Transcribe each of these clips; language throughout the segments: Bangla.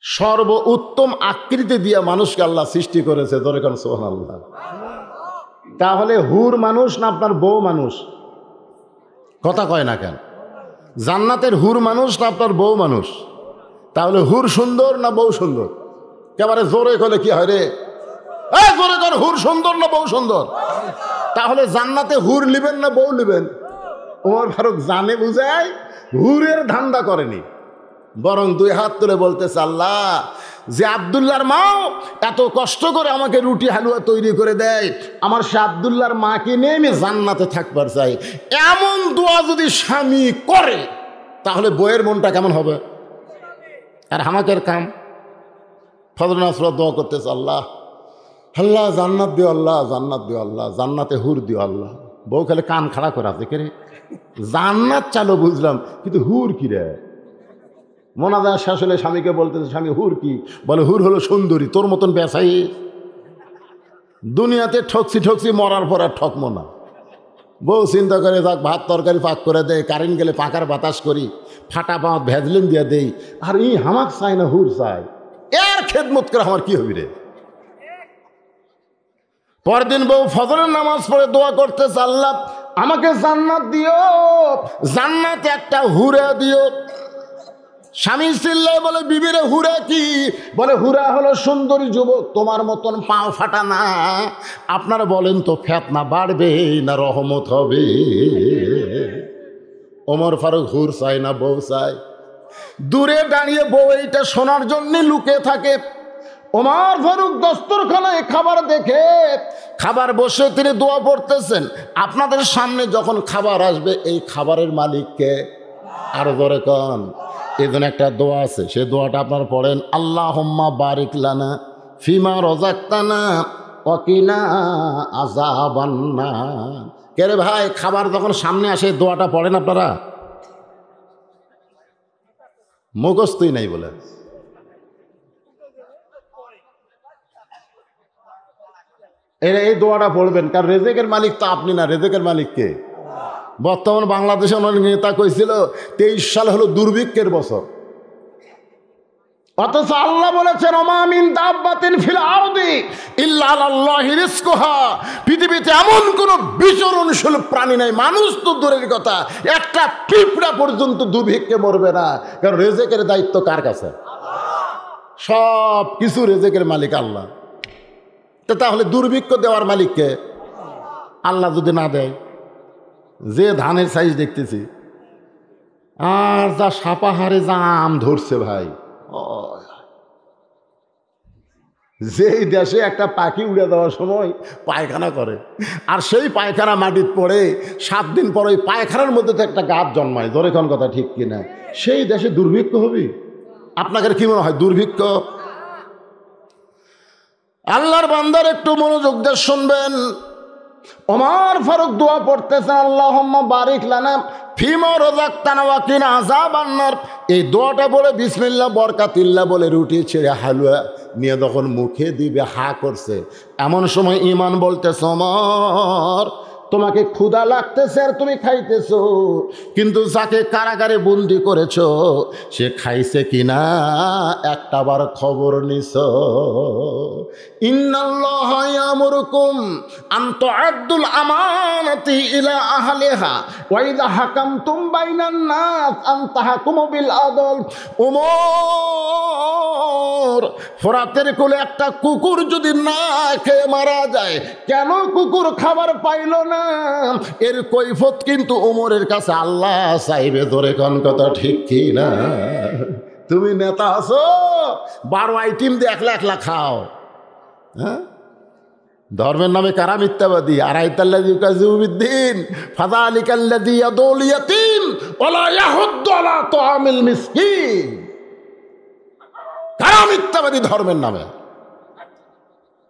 সর্ব উত্তম আকৃতি দিয়ে মানুষকে আল্লাহ সৃষ্টি করেছে, ধরে কোন সুবহানাল্লাহ। তাহলে হুর মানুষ না আপনার বউ মানুষ? কথা কয় না কেন? জান্নাতের হুর মানুষ না আপনার বউ মানুষ? তাহলে হুর সুন্দর না বউ সুন্দর? একেবারে জোরে কলে কি হয় রে? জোরে কর, হুর সুন্দর না বউ সুন্দর? তাহলে জান্নাতে হুর লিবেন না বউ লিবেন? ওমর ফারুক জানে বুঝায় হুরের ধান্দা করেনি, বরং দুই হাত তুলে বলতেছে, আল্লাহ, যে আব্দুল্লাহর মাও এত কষ্ট করে আমাকে রুটি হালুয়া তৈরি করে দেয়, আমার সে আব্দুল্লাহর মাকে নিয়ে আমি জান্নাতে থাকবার চাই, এমন দোয়া যদি স্বামী করে তাহলে বইয়ের মনটা কেমন হবে? আর আমাকের কাম ফজর নামাজ দোয়া করতেছে, আল্লাহ আল্লাহ জান্নাত দিও, আল্লাহ জান্নাত দিও, আল্লাহ জান্নাতে হুর দিও, আল্লাহ। বউ খালি কান খাড়া করে আছে, কে রে? জান্নাত চালো বুঝলাম, কিন্তু হুর কি রে? মোনাজাত শেষ হলে স্বামীকে বলতেছে, স্বামী হুর কি? বলে হুর হলো সুন্দরী, তোর মতন বেসাই দুনিয়াতে ঠকছি ঠকছি, মরার পর আর ঠকমো না। বউ চিন্তা করে, যাক ভাত তরকারি পাক করে দেয়, কারেন্ট গেলে পাকার বাতাস করি, ফাটা পাঁত ভেজলিন দিয়ে দেই, আর ই হামাক চাই না হুর চাই, এর খেদমত করে আমার কি হবি রে? পরদিন বউ ফজরের নামাজ পড়ে দোয়া করতেছে, আল্লাহ আমাকে জান্নাত দিও, জান্নাতে একটা হুরা দিও। স্বামী চিল্লায় বলে, বিবিরে হুরা কি? বলে হুরা হলো সুন্দরী যুবক, তোমার মতন পাও ফাটা না। আপনারা বলেন তো, ফেতনা বাড়বে না রহমত হবে? ওমর ফারুক হুর চায় না বউ চায়। দূরে দাঁড়িয়ে বউ এইটা শোনার জন্য লুকে থাকে। ওমর ফারুক দস্তরখানায় খাবার দেখে, খাবার বসে তিনি দোয়া পড়তেছেন, আপনাদের সামনে যখন খাবার আসবে এই খাবারের মালিককে আরো ধরে কন। এই জন্য একটা দোয়া আছে, সে দোয়াটা আপনারা পড়েন, আল্লাহুম্মা বারিক লানা ফিমা রাযাকতানা ওয়া কিনা আযাবান্নার। কে রে ভাই, খাবার যখন সামনে আসে দোয়াটা পড়েন আপনারা? মুখস্থই নাই বলে। এই দোয়াটা পড়বেন, কারণ রেজেকের মালিক তো আপনি না, রেজেকের মালিক কে? বর্তমান বাংলাদেশে অনেক নেতা কইছিল 23 সাল হলো দুর্ভিক্ষের বছর, অথচ আল্লাহ বলেছেন ওমা মিন দাব্বাতিন ফিল আরদি ইল্লা আলাল্লাহি রিজকুহা। পৃথিবীতে এমন কোন বিচরণশীল প্রাণী নাই, মানুষ তো দূরের কথা, একটা পিঁপড়া পর্যন্ত দুর্ভিক্ষে মরবে না, কারণ রেজেকের দায়িত্ব কার কাছে? সব কিছু রেজেকের মালিক আল্লাহ। তাহলে দুর্ভিক্ষ দেওয়ার মালিককে? আল্লাহ যদি না দেয়, যে ধানের সাইজ দেখতেছি আর যা সাপাহারে যা আম ধরছে ভাই, যেই দেশে একটা পাখি উড়ে দেওয়ার সময় পায়খানা করে, আর সেই পায়খানা মাটির পড়ে 7 দিন পর ওই পায়খানার মধ্যে তো একটা গাছ জন্মায়, ধরে কোন কথা ঠিক কিনা? সেই দেশে দুর্ভিক্ষ হবে? আপনাদের কি মনে হয় দুর্ভিক্ষ? আল্লাহর বান্দার একটু মনোযোগ দিয়ে শুনবেন। ওমর ফারুক দোয়া পড়তেছেন, আল্লাহুম্মা বারিক লানা ফিমা রাযাকতানা ওয়া কিনা আযাবান্নার। এই দোয়াটা বলে বিসমিল্লাহ বরকাতিল্লাহ বলে রুটি ছেড়ে হালুয়া নিয়ে যখন মুখে দিবে, হা করছে, এমন সময় ঈমান বলতেছে, ওমর তোমাকে ক্ষুধা লাগতেছে আর তুমি খাইতেছো, কিন্তু যাকে কারাগারে বন্দি করেছো সে খাইছে কিনা একটাবার খবর নিছো? ইন্নাল্লাহা ইয়ামুরুকুম আন তুআদ্দুল আমানাতি ইলা আহলিহা ওয়া ইযা হাকামতুম বাইনান নাস আন তাহকুমু বিল আদল। ওমর, ফোরাতের কোলে একটা কুকুর যদি না খেয়ে মারা যায়, কেন কুকুর খাবার পাইল না, এর কৈফত কিন্তু ওমরের কাছে আল্লাহ চাইবে, ধরে কোন কথা ঠিক কি না? তুমি নেতা আছো, 12 আইটেম দিয়ে 1 লাখ খাও, হ্যাঁ? ধর্মের নামে কারা মিথ্যাবাদী? আরাইতাল্লাযী ইউকাযযিবু বিদ্দীন ফাযালিকাল্লাযী ইয়াদুল ইয়াতীম ওয়া লা ইয়াহুদ্দু আলা তুআমিল মিসকিন। কারা মিথ্যাবাদী ধর্মের নামে?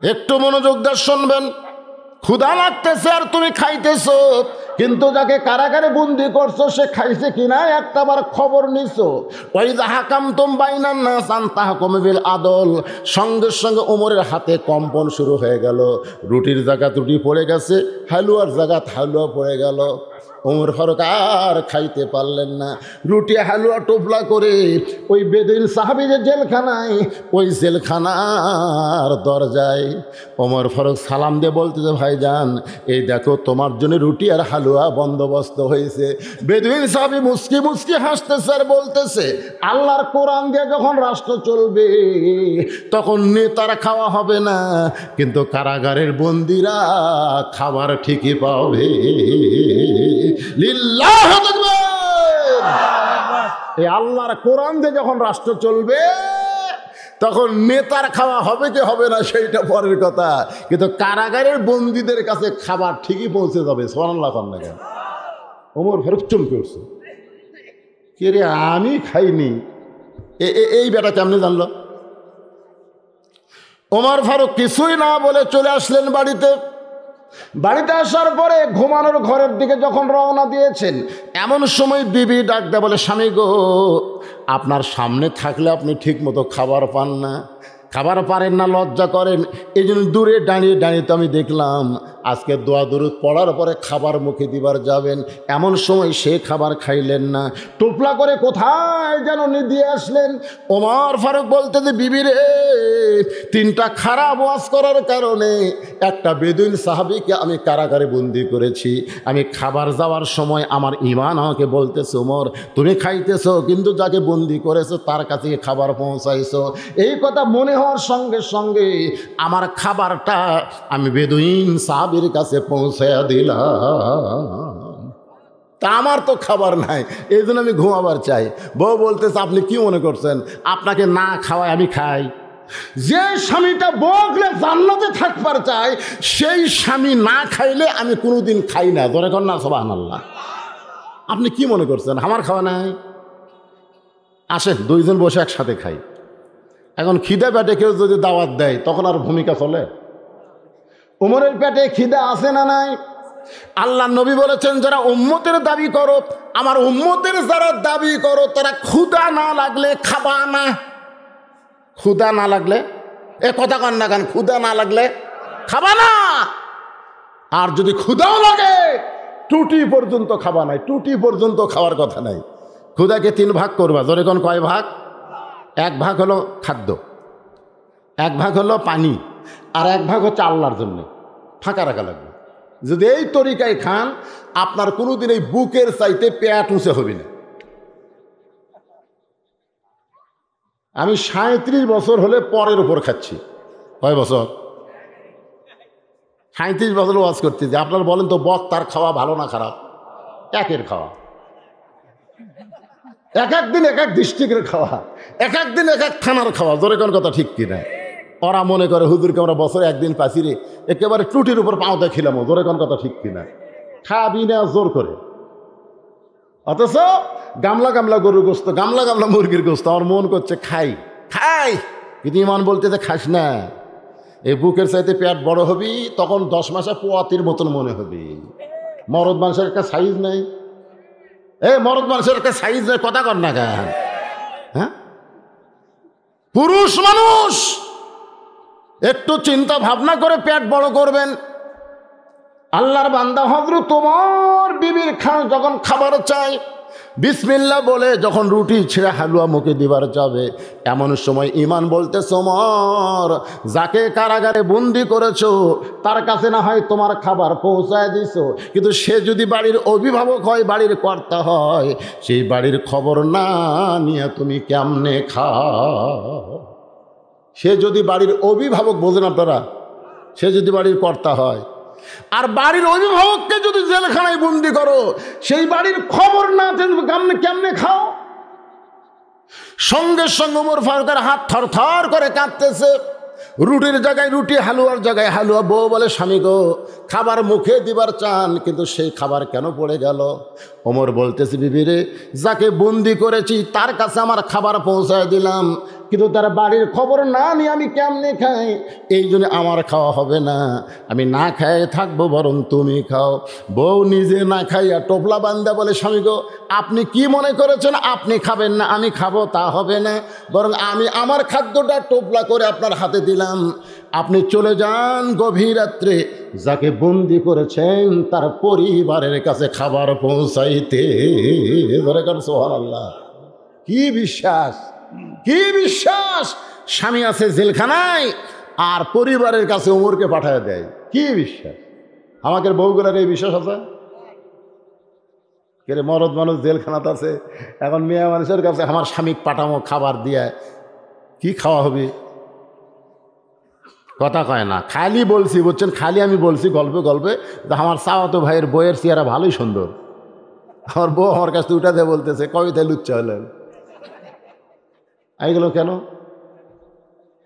একটু মনোযোগ দিয়ে শুনবেন। ক্ষুধা লাগতেছে আর তুমি খাইতেছো, কিন্তু যাকে কারাগারে বন্দি করছো সে খাইছে কিনা একটাবার খবর নিছো। ওই যা হাকামতুম বাইনান নাস আন তাহকুমু বিল আদল। সঙ্গে সঙ্গে ওমরের হাতে কম্পন শুরু হয়ে গেল, রুটির জায়গা রুটি পড়ে গেছে, হালুয়ার জায়গা হালুয়া পড়ে গেল। ওমর ফারুক আর খাইতে পারলেন না। রুটি হালুয়া টোপলা করে ওই বেদুইন সাহাবী যে জেলখানায়, ওই জেলখানার দরজায় ওমর ফারুক সালাম দিয়ে বলতেছে, ভাইজান এই দেখো তোমার জন্য রুটি আর হালুয়া বন্দোবস্ত হয়েছে। বেদুইন সাহাবী মুস্কি মুস্কি হাসতেছে আর বলতেছে, আল্লাহর কোরআন দিয়ে যখন রাষ্ট্র চলবে তখন নেতারা খাওয়া হবে না, কিন্তু কারাগারের বন্দীরা খাবার ঠিকই পাবে। লিল্লাহু তাকবীর। এই আল্লাহর কোরআন দিয়ে যখন রাষ্ট্র চলবে তখন নেতার খাওয়া হবে কি হবে না সেইটা পরের কথা, কিন্তু কারাগারের বন্দীদের কাছে খাবার ঠিকই পৌঁছে যাবে। সুবহানাল্লাহ। ওমর ফারুক চমকে উঠছে, কে রে আমি খাইনি, এই বেটা কেমনে জানলো? ওমর ফারুক কিছুই না বলে চলে আসলেন বাড়িতে। বাড়িতে আসার পরে ঘুমানোর ঘরের দিকে যখন রওনা দিয়েছেন, এমন সময় বিবি ডাক দেয়, বলে স্বামী গো, আপনার সামনে থাকলে আপনি ঠিক মতো খাবার পান না, খাবার পারেন না, লজ্জা করেন, এই জন্য দূরে দাঁড়িয়ে দাঁড়িয়ে তো আমি দেখলাম আজকে দোয়া দরুদ পড়ার পরে খাবার মুখে দিবার যাবেন, এমন সময় সে খাবার খাইলেন না, টুপলা করে কোথায় যেন দিয়ে আসলেন। ওমর ফারুক বলতে যে বিবি রে, তিনটা খারাপ ওয়াজ করার কারণে একটা বেদুইন সাহাবীকে আমি কারাগারে বন্দি করেছি। আমি খাবার যাওয়ার সময় আমার ঈমান আমাকে বলতেছে, ওমর তুমি খাইতেছো কিন্তু যাকে বন্দি করেছো তার কাছে খাবার পৌঁছাইছো। এই কথা মনে হওয়ার সঙ্গে সঙ্গে আমার খাবারটা আমি বেদুইন সাহাবীর কাছে পৌঁছায়া দিলাম। তা আমার তো খাবার নাই, এই জন্য আমি ঘুমাবার চাই। বউ বলতেছে, আপনি কি মনে করছেন আপনাকে না খাওয়ায় আমি খাই? যে স্বামীটা বউকে জান্নাতে থাকবার চায় সেই স্বামী না খাইলে আমি কোনোদিন খাই না। ধরে কর না সুবহানাল্লাহ। আপনি কি মনে করছেন আমার খাওয়া নাই? আসেন দুইজন বসে একসাথে খাই। এখন খিদে পেটে কেউ যদি দাওয়াত দেয় তখন আর ভূমিকা চলে? উমরের পেটে খিদা আছে না নাই? আল্লাহ নবী বলেছেন, যারা উম্মতের দাবি করো, আমার উম্মতের যারা দাবি করো, তারা ক্ষুধা না লাগলে খাবা না। ক্ষুধা না লাগলে, এ কথা কন না কেন, ক্ষুধা না লাগলে খাবা না। আর যদি ক্ষুধাও লাগে টুটি পর্যন্ত খাবা নাই, টুটি পর্যন্ত খাওয়ার কথা নাই। ক্ষুধাকে তিন ভাগ করবা, জোরে কোন কয় ভাগ? এক ভাগ হলো খাদ্য, এক ভাগ হলো পানি, আর এক ভাগ হচ্ছে আল্লাহর জন্য ফাঁকা রাখা লাগবে। যদি এই তরিকায় খান আপনার কোনোদিন এই বুকের চাইতে পেট উঁচে হবে না। আমি 37 বছর হলে পরের উপর খাচ্ছি। কয় বছর? 37 বছর ওয়াজ করতে যে আপনার বলেন তো বক্তার খাওয়া ভালো না খারাপ? একের খাওয়া, এক একদিন এক এক ডিস্ট্রিক্টের খাওয়া, এক একদিন এক এক থানার খাওয়া। জোরে কোন কথা ঠিক কিনা? ওরা মনে করে হুজুরকে আমরা বছরে একদিন পাচ্ছি রে, একেবারে টুটির উপর পাওতে খিলাম। জোরে কোন কথা ঠিক কিনা? খাবি না জোর করে, অথচ গামলা গামলা গরুর গোস্ত, গামলা গামলা মুরগির গোস্ত আমার মন করছে খাই খাই, কিন্তু ইমান বলতে যে খাস না। এই বুকের চাইতে পেট বড় হবি, তখন 10 মাসে পোয়াতির মতন মনে হবি। মরদ মানুষের একটা সাইজ নেই, মরদ মানুষের একটা সাইজ নেই, কথা কর না কেন? হ্যাঁ, পুরুষ মানুষ একটু চিন্তা ভাবনা করে পেট বড় করবেন। আল্লাহর বান্দা হযরত ওমর বিবির যখন খাবার চায়, বিসমিল্লাহ বলে যখন রুটি ছিঁড়ে হালুয়া মুখে দিবার যাবে, এমন সময় ঈমান বলতেছে, ওমর যাকে কারাগারে বন্দি করেছো তার কাছে না হয় তোমার খাবার পৌঁছায় দিছো, কিন্তু সে যদি বাড়ির অভিভাবক হয়, বাড়ির কর্তা হয়, সেই বাড়ির খবর না নিয়ে তুমি কেমনে খাও? সে যদি বাড়ির অভিভাবক, বোঝেন আপনারা, সে যদি বাড়ির কর্তা হয় আর বাড়ির অভিভাবককে যদি জেলখানায় বন্দি করো, সেই বাড়ির খবর না কেমনে খাও? সঙ্গে সঙ্গে ওমর ফারুকের হাত থর থর করে কাঁপতেছে। রুটির জায়গায় রুটি, হালুয়ার জায়গায় হালুয়া। বউ বলে, স্বামী গো, খাবার মুখে দিবার চান কিন্তু সেই খাবার কেন পড়ে গেল? ওমর বলতেছে, বিবি রে, যাকে বন্দি করেছি তার কাছে আমার খাবার পৌঁছায় দিলাম, কিন্তু তার বাড়ির খবর না নিয়ে আমি কেমনে খাই, এই জন্য আমার খাওয়া হবে না, আমি না খাই থাকবো, বরং তুমি খাও। বউ নিজে না খাইয়া টোপলা বান্দা বলে, স্বামী গো আপনি কি মনে করেছেন আপনি খাবেন না আমি খাবো, তা হবে না, বরং আমি আমার খাদ্যটা টোপলা করে আপনার হাতে দিলাম, আপনি চলে যান গভীর রাত্রে যাকে বন্দি করেছেন তার পরিবারের কাছে খাবার পৌঁছাইতে। সুবহানাল্লাহ, কি বিশ্বাস, কি বিশ্বাস! স্বামী আছে জেলখানায় আর পরিবারের কাছে ওমরকে পাঠায় দেয়, কি বিশ্বাস! আমাদের বউগুলার এই বিশ্বাস আছে? কে রে, মরদ মানুষ জেলখানাতে আছে, এখন মেয়ে মানুষের কাছে আমার স্বামী পাঠামো খাবার দিয়ে, কি খাওয়া হবে? কথা কয় না, খালি বলছি, বুঝছেন, খালি আমি বলছি গল্পে গল্পে যে আমার চাওয়াতো ভাইয়ের বইয়ের চেহারা ভালোই সুন্দর, আমার বউ আমার কাছে উঠা দিয়ে বলতেছে কবিতায় লুচ্চা হলেন। এইগুলো কেন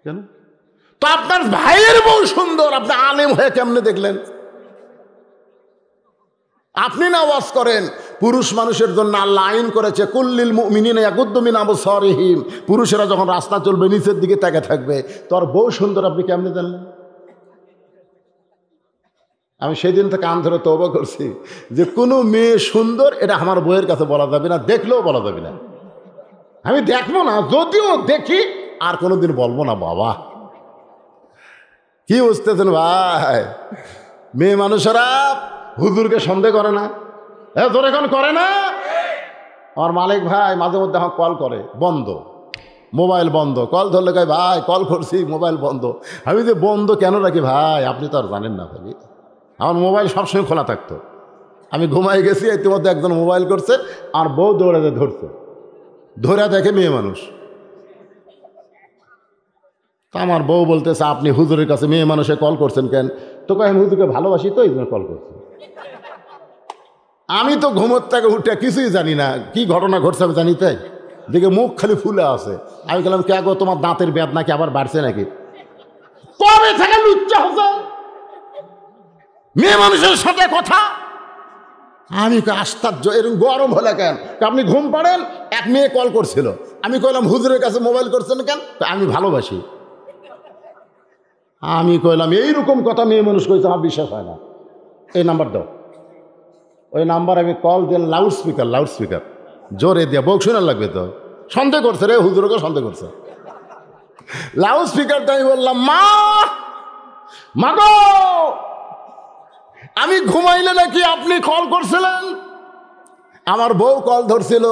কেন? তো আপনার ভাইয়ের বউ সুন্দর, আপনি আলেম হয়ে কেমনে দেখলেন? আপনি না ওয়াজ করেন পুরুষ মানুষের জন্য আল্লাহ আইন করেছে কুল্লিল মুমিনিনা ইয়াগুদ্দু মিন আবসারিহিম, পুরুষেরা যখন রাস্তা চলবে নিচের দিকে তাকিয়ে থাকবে, তোর বউ সুন্দর আপনি কেমনে জানলেন? আমি সেদিন থেকে কান ধরে তওবা করছি যে কোনো মেয়ে সুন্দর এটা আমার বউয়ের কাছে বলা যাবে না, দেখলেও বলা যাবে না, আমি দেখবো না, যদিও দেখি আর কোনোদিন বলবো না। বাবা কি বুঝতেছেন ভাই, মেয়ে মানুষেরা হুজুরকে সন্দেহ করে না, তোর এখন করে না। আমার মালিক ভাই মাঝে মধ্যে আমার কল করে, বন্ধ, মোবাইল বন্ধ, কল ধরলে কয় ভাই কল করছি মোবাইল বন্ধ। আমি যে বন্ধ কেন রাখি ভাই আপনি তো আর জানেন না ভাই, আমার মোবাইল সবসময় খোলা থাকতো, আমি ঘুমাই গেছি ইতিমধ্যে একজন মোবাইল করছে, আর বউ দৌড়ে ধরছে, ধরে দেখে মেয়ে মানুষ। তা আমার বউ বলতেছে আপনি হুজুরের কাছে মেয়ে মানুষে কল করছেন কেন? তো কয় আমি হুজুরকে ভালোবাসি তো এই জন্য কল করছি। আমি তো ঘুমোর থেকে উঠে কিছুই জানি না, কি ঘটনা ঘটছে আমি জানি, তাই দেখে মুখ খালি ফুলে আছে। আমি বললাম কে গো তোমার দাঁতের বেদ নাকি আবার বাড়ছে নাকি? কবে থেকে লুচ্চা হচ্ছে মেয়ে মানুষের সাথে কথা? আমি আশ্চর্য, এরকম গরম হলে কেন? আপনি ঘুম পাড়েন, এক মেয়ে কল করছিল, আমি কইলাম হুজুরের কাছে মোবাইল করছেন কেন? আমি ভালোবাসি। আমি কইলাম এইরকম কথা মেয়ে মানুষ কইছে, আমার বিশ্বাস হয় না, এই নাম্বার দাও। ওই নাম্বার আমি কল দিলাম, লাউড স্পিকার জোরে দিয়া, বউ শোনার লাগবে তো, সন্দেহ করছে রে, হুজুরকে সন্দেহ করছে। লাউড স্পিকারটা আমি বললাম মা গো আমি ঘুমাইলে নাকি আপনি কল করছিলেন? আমার বউ কল ধরছিল,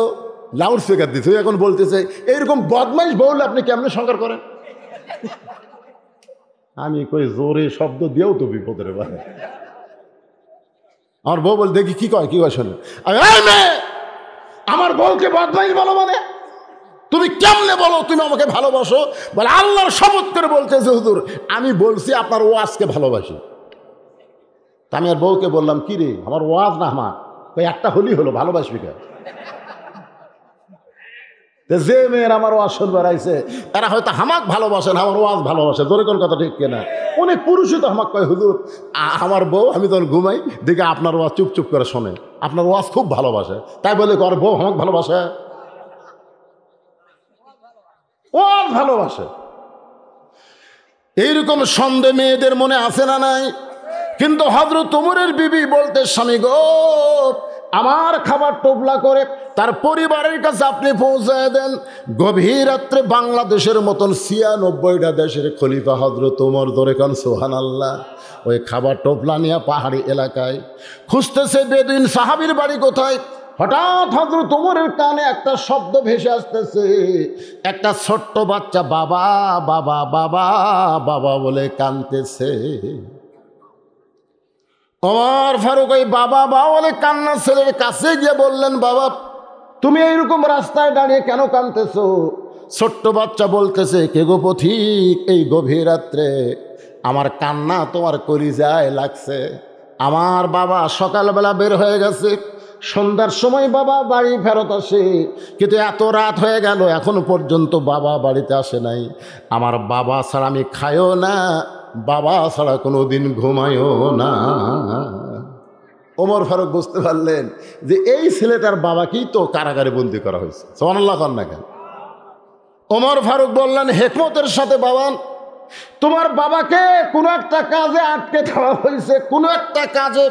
লাউড স্পিকার দিচ্ছে, এখন বলতেছে এইরকম বদমাইশ বউলে আপনি কেমনে সংকার করেন? আমি কই জোরে শব্দ দিয়েও তো বিপদের বারে। আমার বউ বল দেখি কি কয় শোনে। আমার বউকে বদমাইশ বলো মানে? তুমি কেমনে বলো তুমি আমাকে ভালোবাসো? বলে আল্লাহর শপথ করে বলতেছে হুজুর আমি বলছি আপনার ওয়াজকে ভালোবাসি। আমি আর বউকে বললাম কি রে আমার ওয়াজ না আমার একটা হলি হলো, ভালোবাসবি কে? যে মেয়ের আমার ওয়াজ শুনবে আইছে তারা হয়তো হামাক ভালোবাসেন, আমার ওয়াজ ভালোবাসে, জোরে কোন কথা ঠিক কিনা? অনেক পুরুষই তো হামাক কয় হুজুর আমার বউ আমি তখন ঘুমাই দেখে আপনার ওয়াজ চুপ করে শোনে, আপনার ওয়াজ খুব ভালোবাসে, তাই বলে কর বউ হামাক ভালোবাসে, ওয়াজ ভালোবাসে। এইরকম সন্দেহ মেয়েদের মনে আছে না নাই? কিন্তু হযরত ওমরের বিবি বলতে স্বামী গো আমার খাবার টোপলা করে তার পরিবারের কাছে আপনি পৌঁছায় দেন। গভীর রাত্রে বাংলাদেশের মতন ৯৬টা দেশের খলিফা হযরত ওমর, ধরে কান সুবহানাল্লাহ, ওই খাবার টোপলা নিয়ে পাহাড়ি এলাকায় খুঁজতেছে বেদুইন সাহাবীর বাড়ি কোথায়। হঠাৎ হযরত ওমরের কানে একটা শব্দ ভেসে আসতেছে, একটা ছোট্ট বাচ্চা বাবা বাবা বাবা বাবা বলে কাঁদতেছে। ওমর ফারুক ওই বাবা বাবা বলে কান্না ছেলের কাছে গিয়ে বললেন বাবা তুমি এইরকম রাস্তায় দাঁড়িয়ে কেন কাঁদতেছো? ছোট্ট বাচ্চা বলতেছে কে গো পথিক এই গভীর রাত্রে আমার কান্না তোমার কলিজায় লাগছে। আমার বাবা সকালবেলা বের হয়ে গেছে, সন্ধ্যার সময় বাবা বাড়ি ফেরত আসে, কিন্তু এত রাত হয়ে গেল এখনো পর্যন্ত বাবা বাড়িতে আসে নাই। আমার বাবা ছাড়া আমি খাইও না, বাবা ছাড়া কোনো দিন ঘুমায়ও না। ওমর ফারুক বুঝতে পারলেন যে এই ছেলেটার বাবাকেই তো কারাগারে বন্দি করা হয়েছে। সুবহানাল্লাহ কন না কেন? ওমর ফারুক বললেন হিকমতের সাথে, বাবা তোমার বাবাকে কোনো একটা কাজে আটকে দেওয়া হয়েছে, কোনো একটা কাজে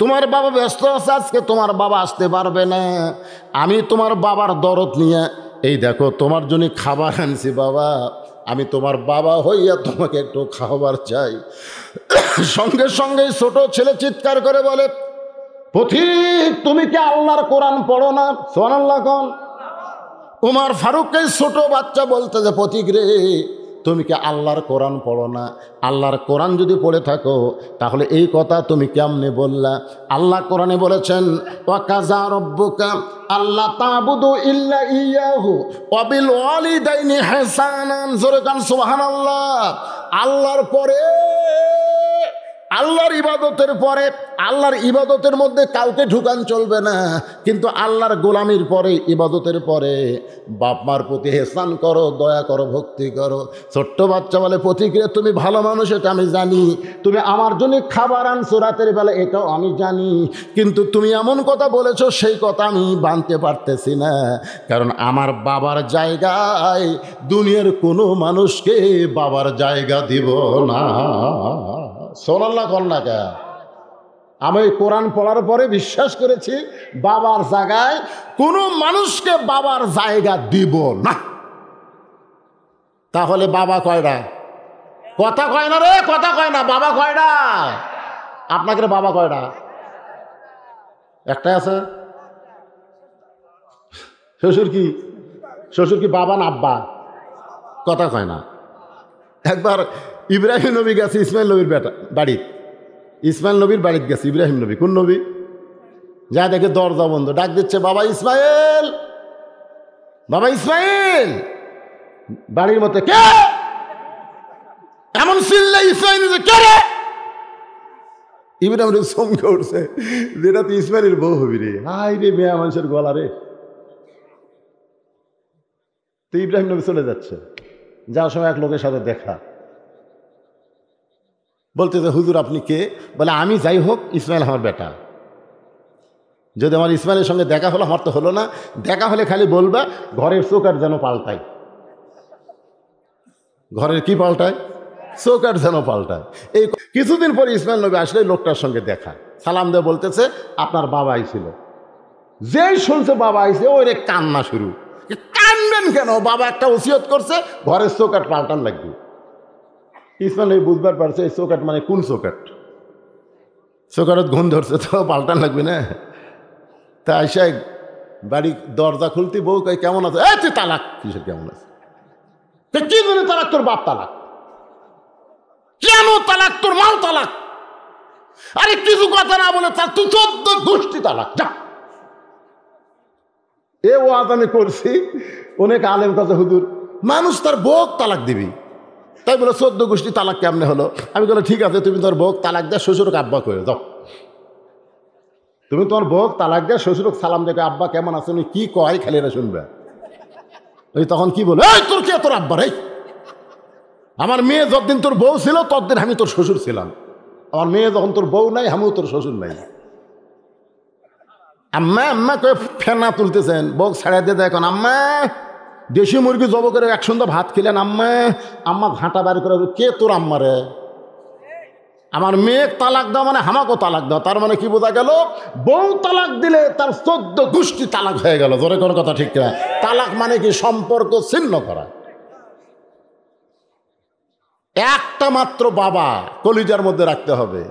তোমার বাবা ব্যস্ত আছে, আজকে তোমার বাবা আসতে পারবে না। আমি তোমার বাবার দরদ নিয়ে এই দেখো তোমার জন্য খাবার আনছি বাবা, আমি তোমার বাবা হইয়া তোমাকে একটু খাবার চাই। সঙ্গে সঙ্গে ছোট ছেলে চিৎকার করে বলে, পথিক তুমি কি আল্লাহর কোরআন পড়ো না? সুবহানাল্লাহ কোন। ওমর ফারুককে ছোট বাচ্চা বলতে যে, পথিক রে তুমি কি আল্লাহর কোরআন পড়ো না? আল্লাহর কোরআন যদি পড়ে থাকো তাহলে এই কথা তুমি কেমনে বললা? আল্লাহ কোরআনে বলেছেন, ওয়াকাযা রাব্বুকা আল্লা তা'বুদু ইল্লা ইয়াহু ওয়া বিল ওয়ালিদাইনি ইহসানান। জোরে কান সুবহানাল্লাহ। আল্লাহর পরে, আল্লাহর ইবাদতের পরে, আল্লাহর ইবাদতের মধ্যে কাউকে ঢুকান চলবে না, কিন্তু আল্লাহর গোলামির পরে, ইবাদতের পরে বাপ মার প্রতি ইহসান করো, দয়া করো, ভক্তি করো। ছোট্ট বাচ্চা বলে, পথিকরে তুমি ভালো মানুষ এটা আমি জানি, তুমি আমার জন্য খাবার আনছো রাতের বেলা এটাও আমি জানি, কিন্তু তুমি এমন কথা বলেছো সেই কথা আমি মানতে পারতেছি না, কারণ আমার বাবার জায়গায় দুনিয়ার কোনো মানুষকে বাবার জায়গা দিব না। সোনাল্লাহ কন্যাকা, আমি কোরআন পড়ার পরে বিশ্বাস করেছি বাবার জায়গায় কোনো মানুষকে বাবার জায়গা দিব না। তাহলে বাবা কয়টা? কথা কয় না রে, কথা কয় না। বাবা কয়টা? আপনাকে বাবা কয়টা? একটাই আছে। শ্বশুর কি? শ্বশুর কি বাবা না আব্বা? কথা কয় না। একবার ইব্রাহিম নবী গেছে ইসমাইল নবীর বাড়ি, ইসমাইল নবীর বাড়িতে গেছে ইব্রাহিম নবী। কোন নবী? যা দেখে দরজা বন্ধ, ডাক দিচ্ছে, বাবা ইসমাইল, বাবা ইসমাইল। বাড়ির মধ্যে কে এমন চিল্লে? ইসমাইল কে রে? ইব্রাহিম নবী চমকে উঠছে, যেটা তো ইসমাইলের বউ হবি রে। হাই রে মেয়া মানুষের গলা রে। তো ইব্রাহিম নবী চলে যাচ্ছে, যাওয়ার সময় এক লোকের সাথে দেখা, বলতেছে, হুজুর আপনি কে? বলে, আমি যাই হোক ইসমাইল আমার বেটা। যদি আমার ইসমাইলের সঙ্গে দেখা হলো, আমার তো হলো না, দেখা হলে খালি বলবা ঘরের চৌকাঠ যেন পাল্টায়। ঘরের কি পাল্টায়? চৌকাঠ যেন পাল্টায়। এই কিছুদিন পরে ইসমাইল নবী আসলে লোকটার সঙ্গে দেখা, সালাম দিয়ে বলতেছে, আপনার বাবা আইছিল। যেই শুনছে বাবা আইছে, ওই রে কান্না শুরু। কানবেন কেন? বাবা একটা ওসিয়ত করছে, ঘরের চৌকাঠ পাল্টান লাগবে। ইসমাইল নবী বুঝবার পারছে এই চৌকাঠ মানে কোন চৌকাঠ। চৌকাঠত ঘুম ধরছে তো পাল্টান লাগবে না। তা আইসা বাড়ি দরজা খুলতে বউ কয়, কেমন আছে? তুই তালাক। কিসের কেমন আছে? কি জন্য তালাক? তোর বাপ তালাক। কেন তালাক? তোর মাও তালাক। আরে কিছু কথা না বলে তার তুই 14 গোষ্ঠী তালাক। যা। এ ওয়াজ আমি করছি, অনেক আলেম কাছে, হুজুর মানুষ তার বউ তালাক দিবি, তাই বলে 14 গোষ্ঠী তালাক কেমনে হলো? আমি বলে, ঠিক আছে তুমি তোমার বউ তালাক দেয়, শ্বশুরকে আব্বা করে যাও। তুমি তোমার বউ তালাক দেয়, শ্বশুরক সালাম দেখে, আব্বা কেমন আছে? উনি কি কয় খালি এরা শুনবে। ওই তখন কি বলে, এই তোর কে? তোর আব্বা রে। আমার মেয়ে যতদিন তোর বউ ছিল ততদিন আমি তোর শ্বশুর ছিলাম, আমার মেয়ে যখন তোর বউ নাই আমিও তোর শ্বশুর নাই। আম্মা আম্মা করে ফেনা তুলতেছেন, বউ ছাড়াই দিয়ে দেয়। এখন আম্মা দেশি মুরগি জব করে এক সন্ধ্যা ভাত খেলেন, আম্মা আম্মা ঘাঁটা বাড়ি করে। কে তোর আম্মা রে? আমার মেয়ে তালাক দাও মানে আমাকেও তালাক দাও। তার মানে কি বোঝা গেল? বউ তালাক দিলে তার 14 গোষ্ঠী তালাক হয়ে গেল। জোরে কোনো কথা ঠিক না? তালাক মানে কি? সম্পর্ক ছিন্ন করা। একটা মাত্র বাবা কলিজার মধ্যে রাখতে হবে।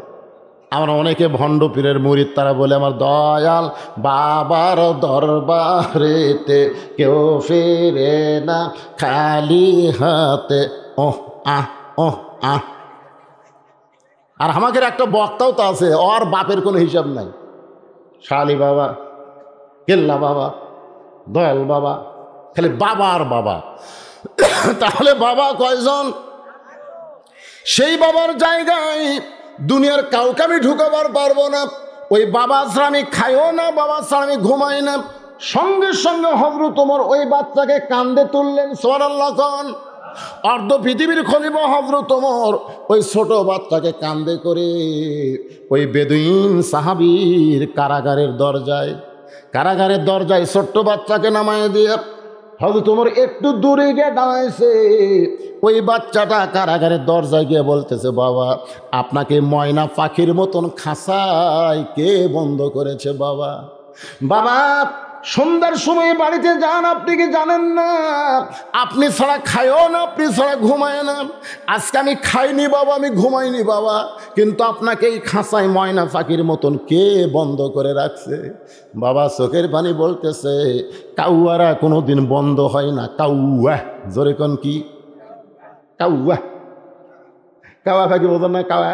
আমরা অনেকে ভণ্ড পীরের মুরিদ, তারা বলে আমার দয়াল বাবার দরবারেতে কেউ ফিরে না খালি হাতে। ওহ আহ, ওহ আহ। আর আমাদের একটা বক্তাও তো আছে, ওর বাপের কোনো হিসাব নাই। শালি বাবা, কেল্লা বাবা, দয়াল বাবা, খালি বাবা আর বাবা। তাহলে বাবা কয়জন? সেই বাবার জায়গায় দুনিয়ার কাউকে আমি ঢুকাবার পারবো না। ওই বাবা ছাড়া আমি খাইও না, বাবা ছাড়া আমি ঘুমাই না। সঙ্গে সঙ্গে হযরত ওমর ওই বাচ্চাকে কান্দে তুললেন। সুবহানাল্লাহ খান। অর্ধ পৃথিবীর খলিফা হযরত ওমর ওই ছোট বাচ্চাকে কান্দে করে ওই বেদুইন সাহাবীর কারাগারের দরজায় ছোট্ট বাচ্চাকে নামায় দিয়ে হযরত ওমর একটু দূরে গিয়ে দাঁড়াইছে। ওই বাচ্চাটা কারাগারের দরজায় গিয়ে বলতেছে, বাবা আপনাকে ময়না পাখির মতন খাঁচায় কে বন্ধ করেছে বাবা? বাবা সন্ধ্যার সময় বাড়িতে যান, আপনি কি জানেন না আপনি ছাড়া খায়ও না, আপনি ছাড়া ঘুমায় না। আজকে আমি খাইনি বাবা, আমি ঘুমাইনি বাবা, কিন্তু আপনাকে এই খাঁচায় ময়না পাখির মতন কে বন্ধ করে রাখছে? বাবা চোখের পানি বলতেছে, কাউয়ারা কোনো দিন বন্ধ হয় না। কাউয়া, জোরে কোন কি? কাউয়া, কাওয়া পাখি বোঝেন না? কাওয়া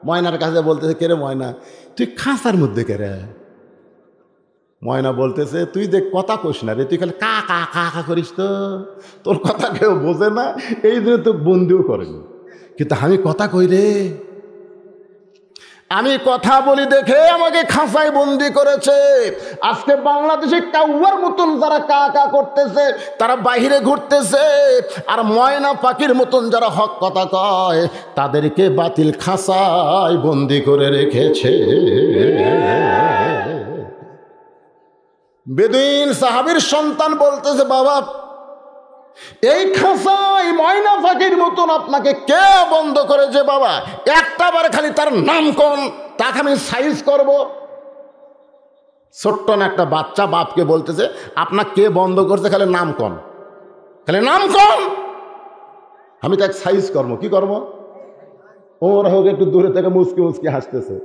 ময়নার কাছে বলতেছে, কে রে ময়না তুই খাঁচার মধ্যে কে রে? ময়না বলতেছে, তুই দেখ কথা কইস না রে, তুই খালি কা কা কা কা করিস, তো তোর কথা কেউ বোঝে না, এই জন্য তো বন্দিও করেনি। কিন্তু আমি কথা কই রে, আমি কথা বলি দেখে আমাকে খাঁচায় বন্দি করেছে। আজকে বাংলাদেশে কাউয়ার মতন যারা কা কা করতেছে তারা বাহিরে ঘুরতেছে, আর ময়না পাখির মতন যারা হক কথা কয় তাদেরকে বাতিল খাঁচায় বন্দি করে রেখেছে। বেদুইন সাহাবীর সন্তান বলতেছে, বাবা এই খাঁচায় ময়না পাখির মতন আপনাকে কে বন্ধ করেছে বাবা? একটা বার খালি তার নাম কোন, তাকে আমি সাইজ করব। ছোট্ট না একটা বাচ্চা বাপকে বলতেছে, আপনার কে বন্ধ করছে, খালি নাম কোন, খালি নাম কোন, আমি তাকে সাইজ করবো। কি করবো? ওরা হোক একটু দূরে থেকে মুচকি মুচকি হাসতেছে।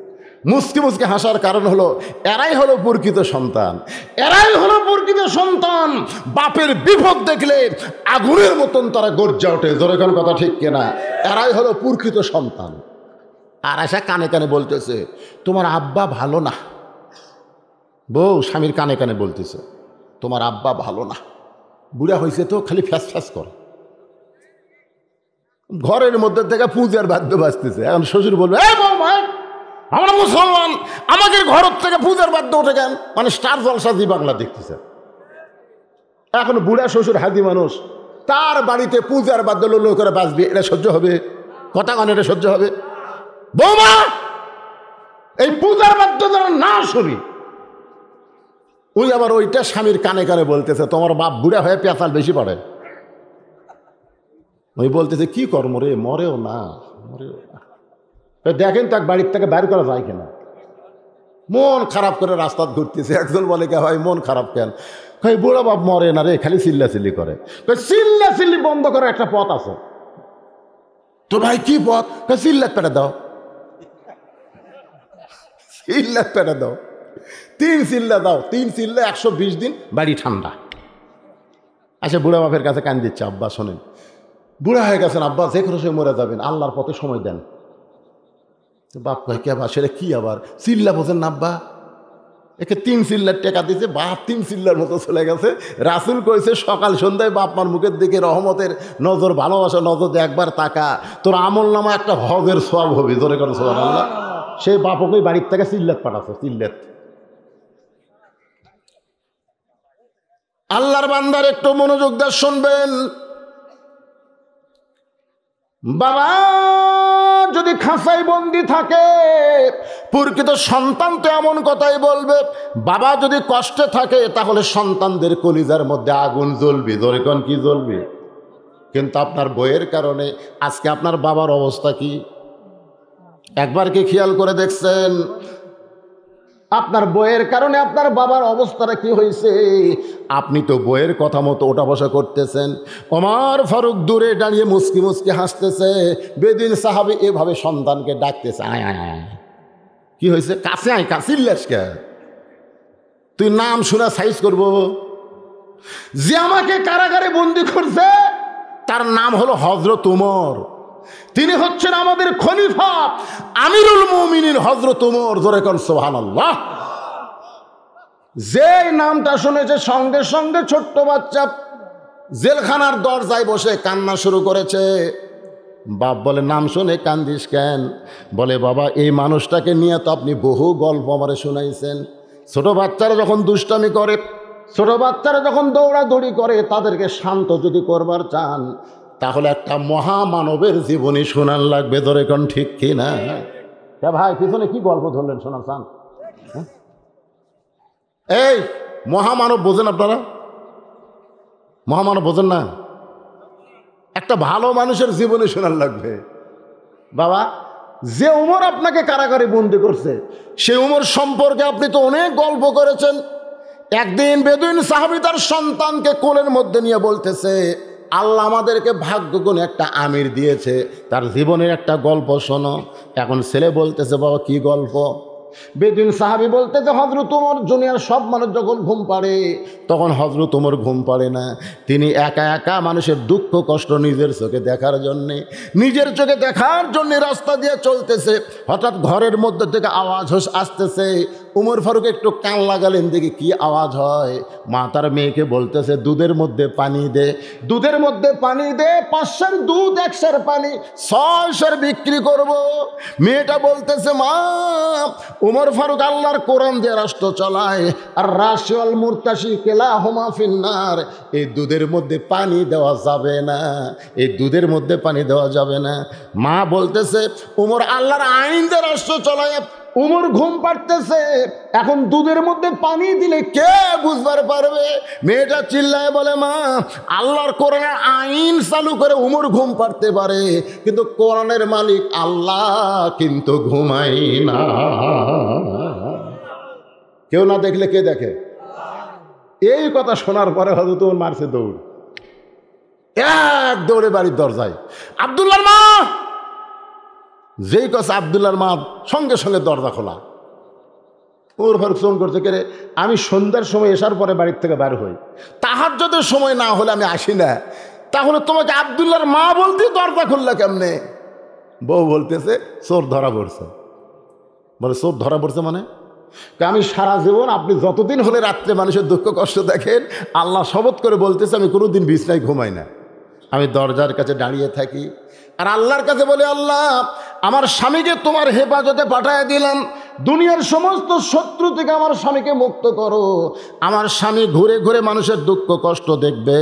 মুচকি মুচকি হাসার কারণ হলো এরাই হলো প্রকৃত সন্তান, এরাই হলো প্রকৃত সন্তান। বাপের বিপদ দেখলে আগুনের মতন তারা গর্জা ওঠে, জোরে কোন কথা ঠিক কিনা? এরাই হলো প্রকৃত সন্তান। আর আশা কানে কানে বলতেছে, তোমার আব্বা ভালো না। বউ স্বামীর কানে কানে বলতেছে, তোমার আব্বা ভালো না, বুড়া হয়েছে তো খালি ফ্যাস ফ্যাস করে। ঘরের মধ্যে থেকে পূজার বাদ্য বাজতেছে। এখন শ্বশুর বলবে, আমরা মুসলমান, আমাদের ঘর থেকে পূজার বাদ্য ওঠে কেন? মানে স্টার জলসা জি বাংলা দেখতেছে। এখন বুড়া শ্বশুর হাজি মানুষ, তার বাড়িতে পূজার বাদ্য লো করে বাজবে, এটা সহ্য হবে? কথা কান, এটা সহ্য হবে? বৌমা এই পূজার বাদ্য যেন না শুনি। ওই আবার ওইটা স্বামীর কানে কানে বলতেছে, তোমার বাপ বুড়া হয়ে পেঁচাল বেশি পড়ে। ওই বলতেছে, কি কর্ম রে, মরেও না, মরেও না। দেখেন তো এক বাড়ির থেকে বাইর করা যায় কিনা। মন খারাপ করে রাস্তা ঘুরতেছে। একজন বলে, কে ভাই মন খারাপ কেন? ভাই বুড়া বাপ মরে না রে, খালি চিল্লাচিল্লি করে। চিল্লাচিল্লি বন্ধ করার একটা পথ আছে। তো ভাই কি পথ? চিল্লাত পেটে দাও, চিল্লাত পেটে দাও, 3 চিল্লা দাও, 3 চিল্লা 120 দিন বাড়ি ঠান্ডা। আচ্ছা বুড়া বাপের কাছে কান দিচ্ছে, আব্বা শোনেন, বুড়া হয়ে গেছেন আব্বা, যে কোনো সময় মরে যাবেন, আল্লাহর পথে সময় দেন। বাপ ভাই কে আবার সেটা কি আবার চিল্লা বোঝেন না আব্বা? একে 3 চিল্লার টাকা দিয়েছে, বাপ 3 চিল্লার মতো চলে গেছে। রাসূল কইছে, সকাল সন্ধ্যায় বাপ মার মুখের দিকে রহমতের নজর, ভালোবাসা নজর দিয়ে একবার তাকা, তোর আমল নামা একটা হজের সওয়াব হবে। জোরে করে সুবহানাল্লাহ। সেই বাপকে বাড়ির থেকে চিল্লাত পাঠাচ্ছে, চিল্লাত। আল্লাহর বান্দার একটু মনোযোগ দিয়ে শুনবেন। বাবা যদি খাঁচায় বন্দি থাকে, প্রকৃত সন্তান তো এমন কথাই বলবে। বাবা যদি কষ্টে থাকে তাহলে সন্তানদের কলিজার মধ্যে আগুন জ্বলবে, জোরে কোন কি জ্বলবে? কিন্তু আপনার বইয়ের কারণে আজকে আপনার বাবার অবস্থা কি? একবার কি খেয়াল করে দেখছেন? আপনার বইয়ের কারণে আপনার বাবার অবস্থাটা কি হয়েছে? আপনি তো বইয়ের কথা মতো ওঠা বসা করতেছেন। ওমর ফারুক দূরে দাঁড়িয়ে মুচকি মুচকি হাসতেছে। বেদিন সাহাবী এভাবে সন্তানকে ডাকতেছে, আয় আয় আয়। কি হয়েছে? কাছে আয়, কাছিল্লাস কে? তুই নাম শুনে সাইজ করবো? যে আমাকে কারাগারে বন্দি করছে তার নাম হলো হযরত ওমর। তিনি হচ্ছেন আমাদের খলিফা, আমিরুল মুমিনিন হযরত ওমর। জোরে কোন সুবহানাল্লাহ। যে নামটা শুনেছে সঙ্গে সঙ্গে ছোট্ট বাচ্চা জেলখানার দরজায় বসে কান্না শুরু করেছে। বাপ বলে, নাম শুনে কান্দিস কেন? বলে, বাবা এই মানুষটাকে নিয়ে তো আপনি বহু গল্প আমারে শুনাইছেন। ছোট বাচ্চারা যখন দুষ্টামি করে, ছোট বাচ্চারা যখন দৌড়াদৌড়ি করে, তাদেরকে শান্ত যদি করবার চান তাহলে একটা মহামানবের জীবনী শোনান লাগবে। ধরে কোন ঠিক কি না? ভাই পিছনে কি গল্প ধরলেন, শোনান চান? এই মহামানব বোঝেন আপনারা? মহামানব বোঝেন না? একটা ভালো মানুষের জীবনে শোনার লাগবে। বাবা, যে উমর আপনাকে কারাগারে বন্দি করছে, সে উমর সম্পর্কে আপনি তো অনেক গল্প করেছেন। একদিন বেদুইন সাহাবী তার সন্তানকে কোলের মধ্যে নিয়ে বলতেছে, আল্লাহ আমাদেরকে ভাগ্যগুণে একটা আমির দিয়েছে, তার জীবনের একটা গল্প শোনো। এখন ছেলে বলতেছে, বাবা কি গল্প? বেদুইন সাহাবী বলতেছে, হযরত ওমর দুনিয়ার সব মানুষ যখন ঘুম পাড়ে তখন হযরত ওমর ঘুম পাড়ে না। তিনি একা একা মানুষের দুঃখ কষ্ট নিজের চোখে দেখার জন্যে রাস্তা দিয়ে চলতেছে। হঠাৎ ঘরের মধ্যে থেকে আওয়াজ আসতেছে। উমর ফারুক একটু কান লাগালেন, দেখি কি আওয়াজ হয়। মা তার মেয়েকে বলতেছে, দুধের মধ্যে পানি দে, দুধের মধ্যে পানি দে, 500 দুধ 100 পানি 600 বিক্রি করব। মেয়েটা বলতেছে, মা উমর ফারুক আল্লাহর কোরআন দিয়ে রাষ্ট্র চালায়, আর রাশি আল মুরতাশি কিলাহুমা ফিন্নার। এই দুধের মধ্যে পানি দেওয়া যাবে না, এই দুধের মধ্যে পানি দেওয়া যাবে না। মা বলতেছে, উমর আল্লাহর আইন দিয়ে রাষ্ট্র চালায়, উমর ঘুম পাড়তেছে, এখন দুধের মধ্যে পানি দিলে কে বুঝবার পারবে? মেয়েটা চিল্লায় বলে, মা আল্লাহর কোরআনের আইন চালু করে উমর ঘুম পাড়তে পারে, কিন্তু কোরআনের মালিক আল্লাহ কিন্তু ঘুমাই না। কেউ না দেখলে কে দেখে? এই কথা শোনার পরে হযরত ওমর মারছে দৌড়, এক দৌড়ে বাড়ির দরজায়। আব্দুল্লাহর মা, যেই কথা আব্দুল্লাহর মা, সঙ্গে সঙ্গে দরজা খোলা। ওমর ফারুক ফোন করছে, কে রে? আমি সন্ধ্যার সময় এসার পরে বাড়ির থেকে বার হই, তাহাজ্জুদের সময় না হলে আমি আসি না। তাহলে তোমাকে আব্দুল্লাহর মা বলতে দরজা খুললা কেমনে? বউ বলতেছে, চোর ধরা পড়ছে। বলে, চোর ধরা পড়ছে মানে? আমি সারা জীবন, আপনি যতদিন হলে রাত্রে মানুষের দুঃখ কষ্ট দেখেন, আল্লাহ শপথ করে বলতেছে, আমি কোনোদিন বিছনায় ঘুমাই না, আমি দরজার কাছে দাঁড়িয়ে থাকি আর আল্লাহর কাছে বলে, আল্লাহ আমার স্বামীকে তোমার হেফাজতে পাঠায় দিলাম, দুনিয়ার সমস্ত শত্রু থেকে আমার স্বামীকে মুক্ত করো। আমার স্বামী ঘুরে ঘুরে মানুষের দুঃখ কষ্ট দেখবে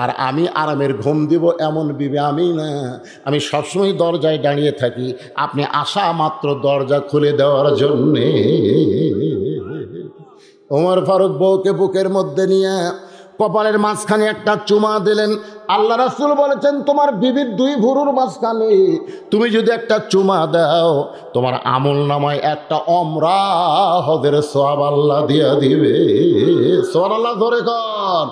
আর আমি আরামের ঘুম দিব, এমন বিবে আমি না। আমি সবসময় দরজায় দাঁড়িয়ে থাকি, আপনি আসা মাত্র দরজা খুলে দেওয়ার জন্যে। ওমর ফারুক বউকে বুকের মধ্যে নিয়ে কপালের মাঝখানে একটা চুমা দিলেন। আল্লাহ রাসূল বলেছেন, তোমার বিবির 2 ভুরুর মাঝখানে তুমি যদি একটা চুমা দাও, তোমার আমল নামায় একটা ওমরা হজের সওয়াব আল্লাহ দিয়া দিবে। সুবহানাল্লাহ, ধরে কর।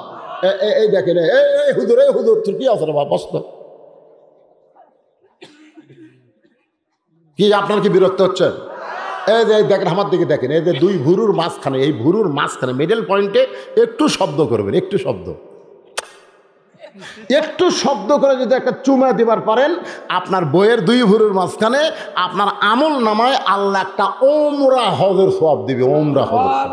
এই দেখেন, এই হুজুর, এই হুজুর, তুই কি আছে রে বাবা? বস তো। কি আপনার কি বিরক্ত হচ্ছে? এই যে দেখেন, আমার দিকে দেখেন, এই যে 2 ভুরুর মাঝখানে, এই ভুরুর মাঝখানে মিডল পয়েন্টে একটু শব্দ করবেন, একটু শব্দ করে যদি একটা চুমা দিবার পারেন, আপনার বইয়ের 2 ভুরুর মাঝখানে আপনার আমল নামায় আল্লাহ একটা ওমরা হজের সওয়াব দিবে। ওমরা হজের সওয়াব।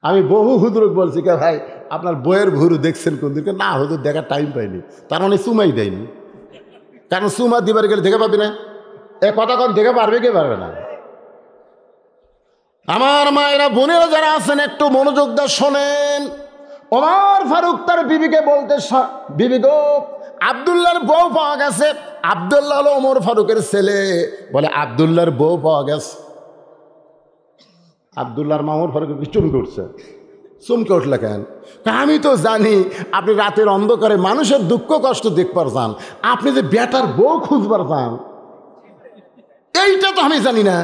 আমি বহু হুজুর বলছি, কে ভাই আপনার বইয়ের ভুরু দেখছেন কোন দিকে? না হুজুর, দেখার টাইম পাইনি। তার মানে চুমাই দেয়নি, কারণ চুমা দিবার গেলে দেখে পাবি না। এ কথা কখন দেখে পারবে, কে পারবে না? আমার মায়েরা বোনেরা যারা আছেন, একটু মনোযোগ দিয়ে শোনেন। ওমর ফারুক তার বিবিকে বলতে, বিবি গো, আব্দুল্লাহর বউ পাওয়া গেছে। আব্দুল্লাহ হলো ওমর ফারুকের ছেলে। বলে, আব্দুল্লাহর বউ পাওয়া গেছে। আব্দুল্লাহর মা ওমর ফারুককে চমকে উঠছে। চমকে উঠলে কেন? আমি তো জানি আপনি রাতের অন্ধকারে মানুষের দুঃখ কষ্ট দেখবার চান, আপনি যে বেটার বউ খুঁজবার চান, এইটা তো আমি জানি না।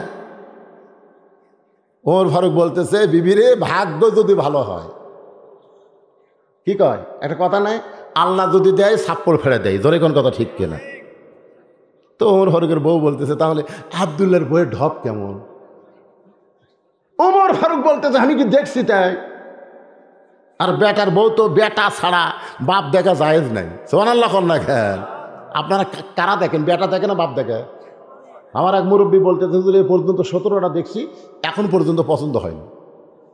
ওমর ফারুক বলতেছে, বিবিরে, ভাগ্য যদি ভালো হয়, কি কয় একটা কথা নাই, আল্লাহ যদি দেয় ছাপ্পড় ফেলে দেয়, ধরে কোন কথা ঠিক কিনা? তো ওমর ফারুকের বউ বলতেছে, তাহলে আব্দুল্লাহর বউয়ের ঢপ কেমন? ওমর ফারুক বলতেছে, আমি কি দেখছি তাই? আর বেটার বউ তো বেটা ছাড়া বাপ দেখা জায়েজ নাই। সুবহানাল্লাহ না খেন? আপনারা কারা দেখেন, বেটা দেখে না বাপ দেখে? আমার এক মুরব্বী বলতেছে, এ পর্যন্ত 17টা দেখছি, এখন পর্যন্ত পছন্দ হয়নি।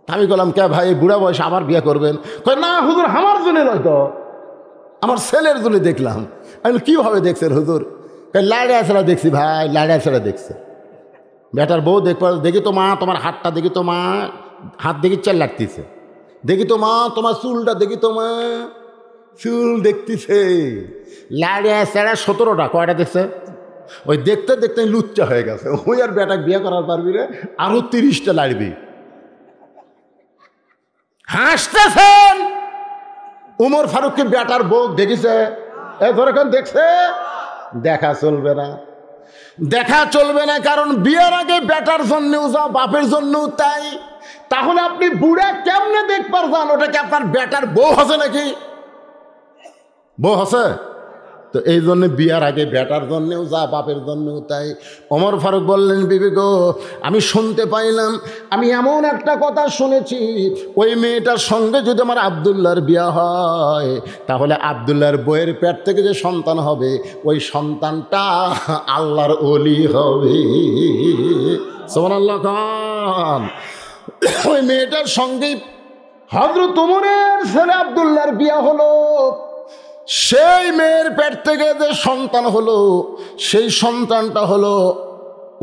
আমি বললাম, কে ভাই বুড়া বয়সে আবার বিয়ে করবেন? কই, না হুজুর, আমার জন্য নয় তো, আমার ছেলের জন্য দেখলাম। আমি কীভাবে দেখছেন হুজুর? লাইড়া ছাড়া দেখছি ভাই, লাইড়া ছাড়া দেখছে। বেটার বউ দেখি তো মা, তোমার হাতটা দেখি তো মা, হাত দেখি চাল লাগতেছে, দেখি তো মা তোমার চুলটা দেখি তো মা, চুল দেখতেছে। লাইড়া ছাড়া 17টা, কয়টা দেখছে? ওই দেখতে দেখতে লুচ্চা হয়ে গেছে। ওই আর বেটাকে বিয়ে করার পারবি রে, আরো 30টা লাড়বি। হাসতেছেন, উমর ফারুককে বেটার বউ দেখেছে? এ ধরে কোন দেখছে? দেখা চলবে না, দেখা চলবে না। কারণ বিয়ের আগে বেটার জন্যও যা, বাপের জন্যও তাই। তাহলে আপনি বুড়া কেমনে দেখবার যান? ওটা কি আপনার বেটার বউ হসে নাকি? বউ হসে? তো এই জন্য বিয়ার আগে বেটার জন্যেও যা, বাপের জন্যও তাই। ওমর ফারুক বললেন, বিবি গো, আমি শুনতে পাইলাম, আমি এমন একটা কথা শুনেছি, ওই মেয়েটার সঙ্গে যদি আমার আব্দুল্লাহর বিয়া হয়, তাহলে আব্দুল্লাহর বইয়ের পেট থেকে যে সন্তান হবে, ওই সন্তানটা আল্লাহর ওলি হবে। সুবহানাল্লাহ খান। ওই মেয়েটার সঙ্গেই হযরত ওমরের ছেলে আব্দুল্লাহর বিয়া হলো। সেই মেয়ের পেট থেকে যে সন্তান হলো, সেই সন্তানটা হলো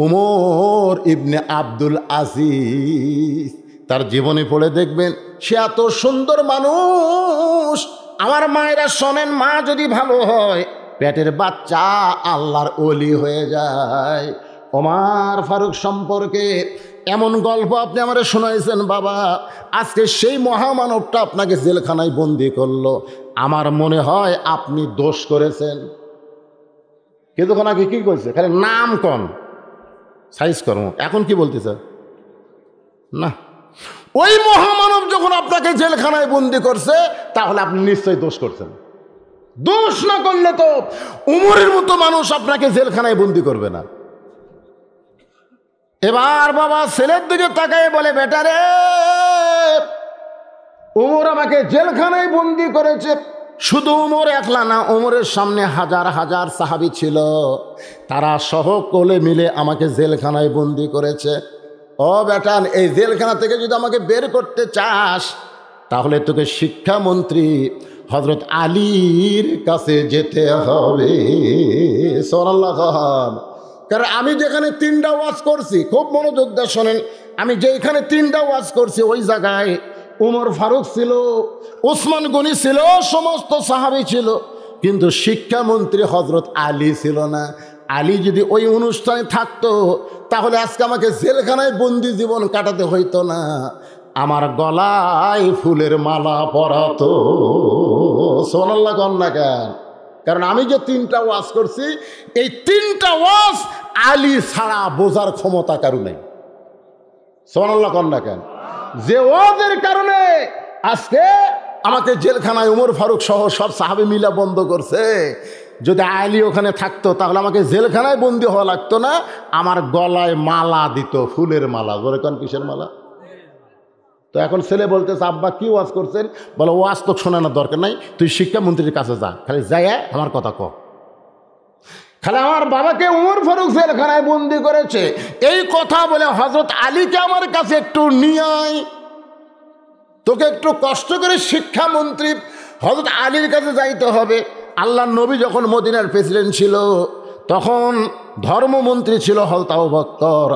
উমর ইবনে আব্দুল আজিজ। তার জীবনী পড়ে দেখবেন, সে এত সুন্দর মানুষ। আমার মায়েরা শোনেন, মা যদি ভালো হয়, পেটের বাচ্চা আল্লাহর ওলি হয়ে যায়। ওমর ফারুক সম্পর্কে এমন গল্প আপনি আমারে শোনাইছেন বাবা, আজকে সেই মহামানবটা আপনাকে জেলখানায় বন্দি করলো। আমার মনে হয় আপনি দোষ করেছেন। কিন্তু আগে কি করছে? খালি নাম কন, সাইজ কর্ম। এখন কি বলতেছে? না, ওই মহামানব যখন আপনাকে জেলখানায় বন্দি করছে, তাহলে আপনি নিশ্চয়ই দোষ করছেন। দোষ না করলে তো উমরের মতো মানুষ আপনাকে জেলখানায় বন্দি করবে না। এবার বাবা ছেলের দিকে তাকায় বলে, বেটা রে, উমর আমাকে জেলখানায় বন্দি করেছে। শুধু উমর একলা না, উমরের সামনে হাজার হাজার সাহাবী ছিল, তারা সহ কোলে মিলে আমাকে জেলখানায় বন্দি করেছে। ও বেটা, এই জেলখানা থেকে যদি আমাকে বের করতে চাস, তাহলে তোকে শিক্ষামন্ত্রী হযরত আলীর কাছে যেতে হবে। সুবহানাল্লাহ খান। কারণ আমি যেখানে 3টা ওয়াজ করছি, খুব মনোযোগ দিয়ে শোনেন, আমি যেখানে 3টা ওয়াজ করছি, ওই জায়গায় উমর ফারুক ছিল, ওসমান গনি ছিল, সমস্ত সাহাবী ছিল, কিন্তু শিক্ষামন্ত্রী হযরত আলী ছিল না। আলী যদি ওই অনুষ্ঠানে থাকতো, তাহলে আজকে আমাকে জেলখানায় বন্দি জীবন কাটাতে হইতো না, আমার গলায় ফুলের মালা পরাতো। সুবহানাল্লাহ কন না কেন? কারণ আমি যে 3টা ওয়াজ করছি, এই 3টা ওয়াজ আলী ছাড়া বোঝার ক্ষমতা কারো নেই। সুবহানাল্লাহ কন না কেন? যে ওয়াজের কারণে আজকে আমাকে জেলখানায় উমর ফারুক সহ সব সাহাবী মিলা বন্ধ করছে, যদি আলী ওখানে থাকতো, তাহলে আমাকে জেলখানায় বন্দি হওয়া লাগতো না, আমার গলায় মালা দিত, ফুলের মালা। ধরে কোন কিসের মালা? তো এখন ছেলে বলতেছে, আব্বা কি ওয়াজ করছেন? বলো, ওয়াজ তো শোনানোর দরকার নাই, তুই শিক্ষামন্ত্রীর কাছে যা, খালি যাই আমার কথা ক। খালি আমার বাবাকে উমর ফারুক জেলখানায় বন্দি করেছে, এই কথা বলে হযরত আলীকে আমার কাছে একটু নিয়ে আয়, তোকে একটু কষ্ট করে শিক্ষামন্ত্রী হযরত আলীর কাছে যাইতে হবে। আল্লাহর নবী যখন মদিনার প্রেসিডেন্ট ছিল, তখন ধর্মমন্ত্রী ছিল হযরত আবু বকর,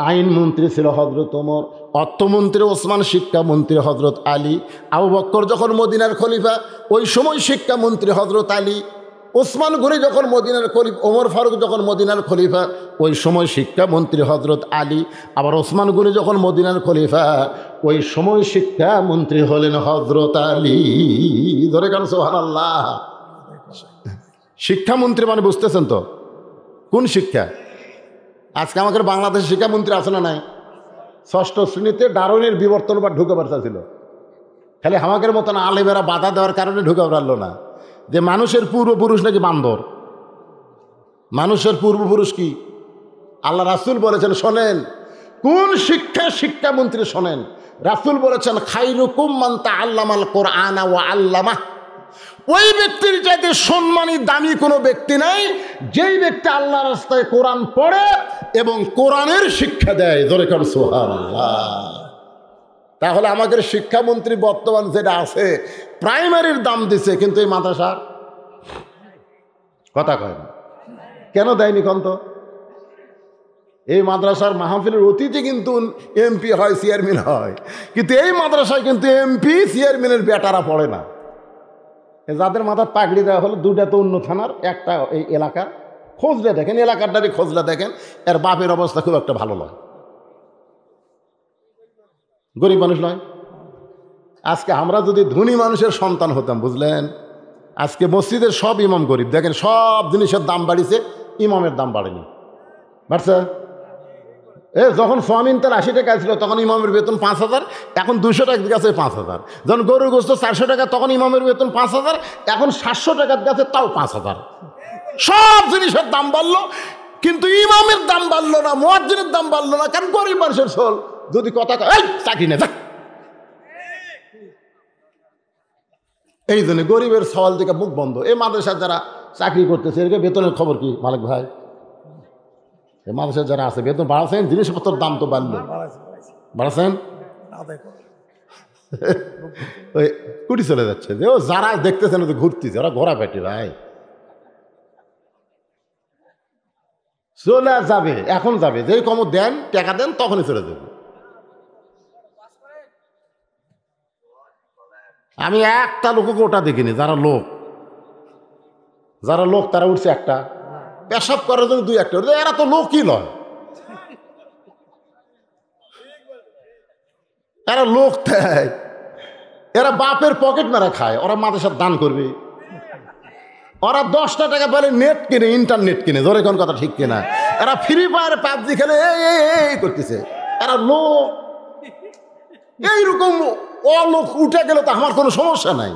আইনমন্ত্রী ছিল হযরত ওমর, অর্থমন্ত্রী ওসমান, শিক্ষামন্ত্রী হযরত আলী। আবু বকর যখন মদিনার খলিফা, ওই সময় শিক্ষামন্ত্রী হযরত আলী। ওসমান গনি যখন মদিনার খলিফা, ওমর ফারুক যখন মদিনার খলিফা, ওই সময় শিক্ষামন্ত্রী হযরত আলী। আবার ওসমান গনি যখন মদিনার খলিফা, ওই সময় শিক্ষামন্ত্রী হলেন হযরত আলী। ধরে কেন? সুবহানাল্লাহ। শিক্ষামন্ত্রী মানে বুঝতেছেন তো কোন শিক্ষা? আজকে আমাদের বাংলাদেশের শিক্ষামন্ত্রী আছে না নাই? 6ষ্ঠ শ্রেণীতে ডারউইনের বিবর্তনবাদ ঢুকে পারছিল, খালি আমাদের মতন আলেমেরা বাধা দেওয়ার কারণে ঢুকে পারল না, যে মানুষের পূর্বপুরুষ নাকি বান্দর। মানুষের পূর্বপুরুষ কি? আল্লাহ রাসূল বলেছেন, শোনেন কোন শিক্ষা শিক্ষামন্ত্রী শোনেন। রাসূল বলেছেন, খায়রুকুম মান তাআল্লামাল কুরআনা ওয়া আল্লামাহ। ওই ব্যক্তির চাইতে সম্মানী দামি কোনো ব্যক্তি নাই, যেই ব্যক্তি আল্লাহর রাস্তায় কোরআন পড়ে এবং কোরআনের শিক্ষা দেয়। ধরে কারণ সুবহানাল্লাহ। তাহলে আমাদের শিক্ষামন্ত্রী বর্তমান যেটা আছে, প্রাইমারির দাম দিছে, কিন্তু এই মাদ্রাসার কথা কয় না। কেন দেয়নি কন্ত? এই মাদ্রাসার মাহফিলের অতিথি কিন্তু এমপি হয়, চেয়ারম্যান হয়, কিন্তু এই মাদ্রাসায় কিন্তু এমপি চেয়ারম্যানের বেটারা পড়ে না। যাদের মাথার পাগড়ি দেওয়া হলো, 2টা তো অন্য থানার, একটা এই এলাকার। খোঁজলে দেখেন, এলাকারটারই খোঁজলে দেখেন, এর বাপের অবস্থা খুব একটা ভালো নয়, গরিব মানুষ নয়। আজকে আমরা যদি ধনী মানুষের সন্তান হতাম, বুঝলেন, আজকে মসজিদের সব ইমাম গরিব। দেখেন সব জিনিসের দাম বাড়িছে, ইমামের দাম বাড়েনি। বাড়ছে? যখন সোয়াবিন তেল 80 টাকা ছিল তখন ইমামের বেতন 5,000, এখন 200 টাকার কাছে 5,000। যখন গরুর গোস্ত 400 টাকা তখন ইমামের বেতন 5,000, এখন 700 টাকার কাছে তাও 5,000। সব জিনিসের দাম বাড়লো, কিন্তু ইমামের দাম বাড়লো না, মুয়াজ্জিনের দাম বাড়লো না। কারণ গরিব মানুষের চল যদি কথা এই চাকরি না যাক, এই জন্য গরিবের সওয়াল থেকে মুখ বন্ধ। এই মাদ্রাসার যারা চাকরি করতেছে এর বেতনের খবর কি মালিক ভাই? এই মাদ্রাসার যারা আছে বেতন বাড়াচ্ছেন, জিনিসপত্রের দাম তো বাড়লো, বাড়াচ্ছেন, ওই কুটি চলে যাচ্ছে। যে ও যারা দেখতেছেন ওদের ঘুরতেছে, ওরা ঘোরা পেটে ভাই চলে যাবে, এখন যাবে, যেই কম দেন টাকা দেন তখনই চলে যাবে। আমি একটা লোককে ওটা দেখিনি, যারা লোক তারা উঠছে একটা, পেশাব করার জন্য 2-1টা, এরা তো লোকই নয়, এরা লোক দেয়, এরা বাপের পকেট মেরা খায়। ওরা মাদ্রাসার দান করবে, ওরা 10টা টাকা পেলে নেট কিনে, ইন্টারনেট কিনে, ধরে কোন কথা ঠিক কিনা? এরা ফ্রি ফায়ার পাবজি খেলে এই করতেছে। এরা লোক, এইরকম অলোক উঠে গেলে তো আমার কোনো সমস্যা নাই।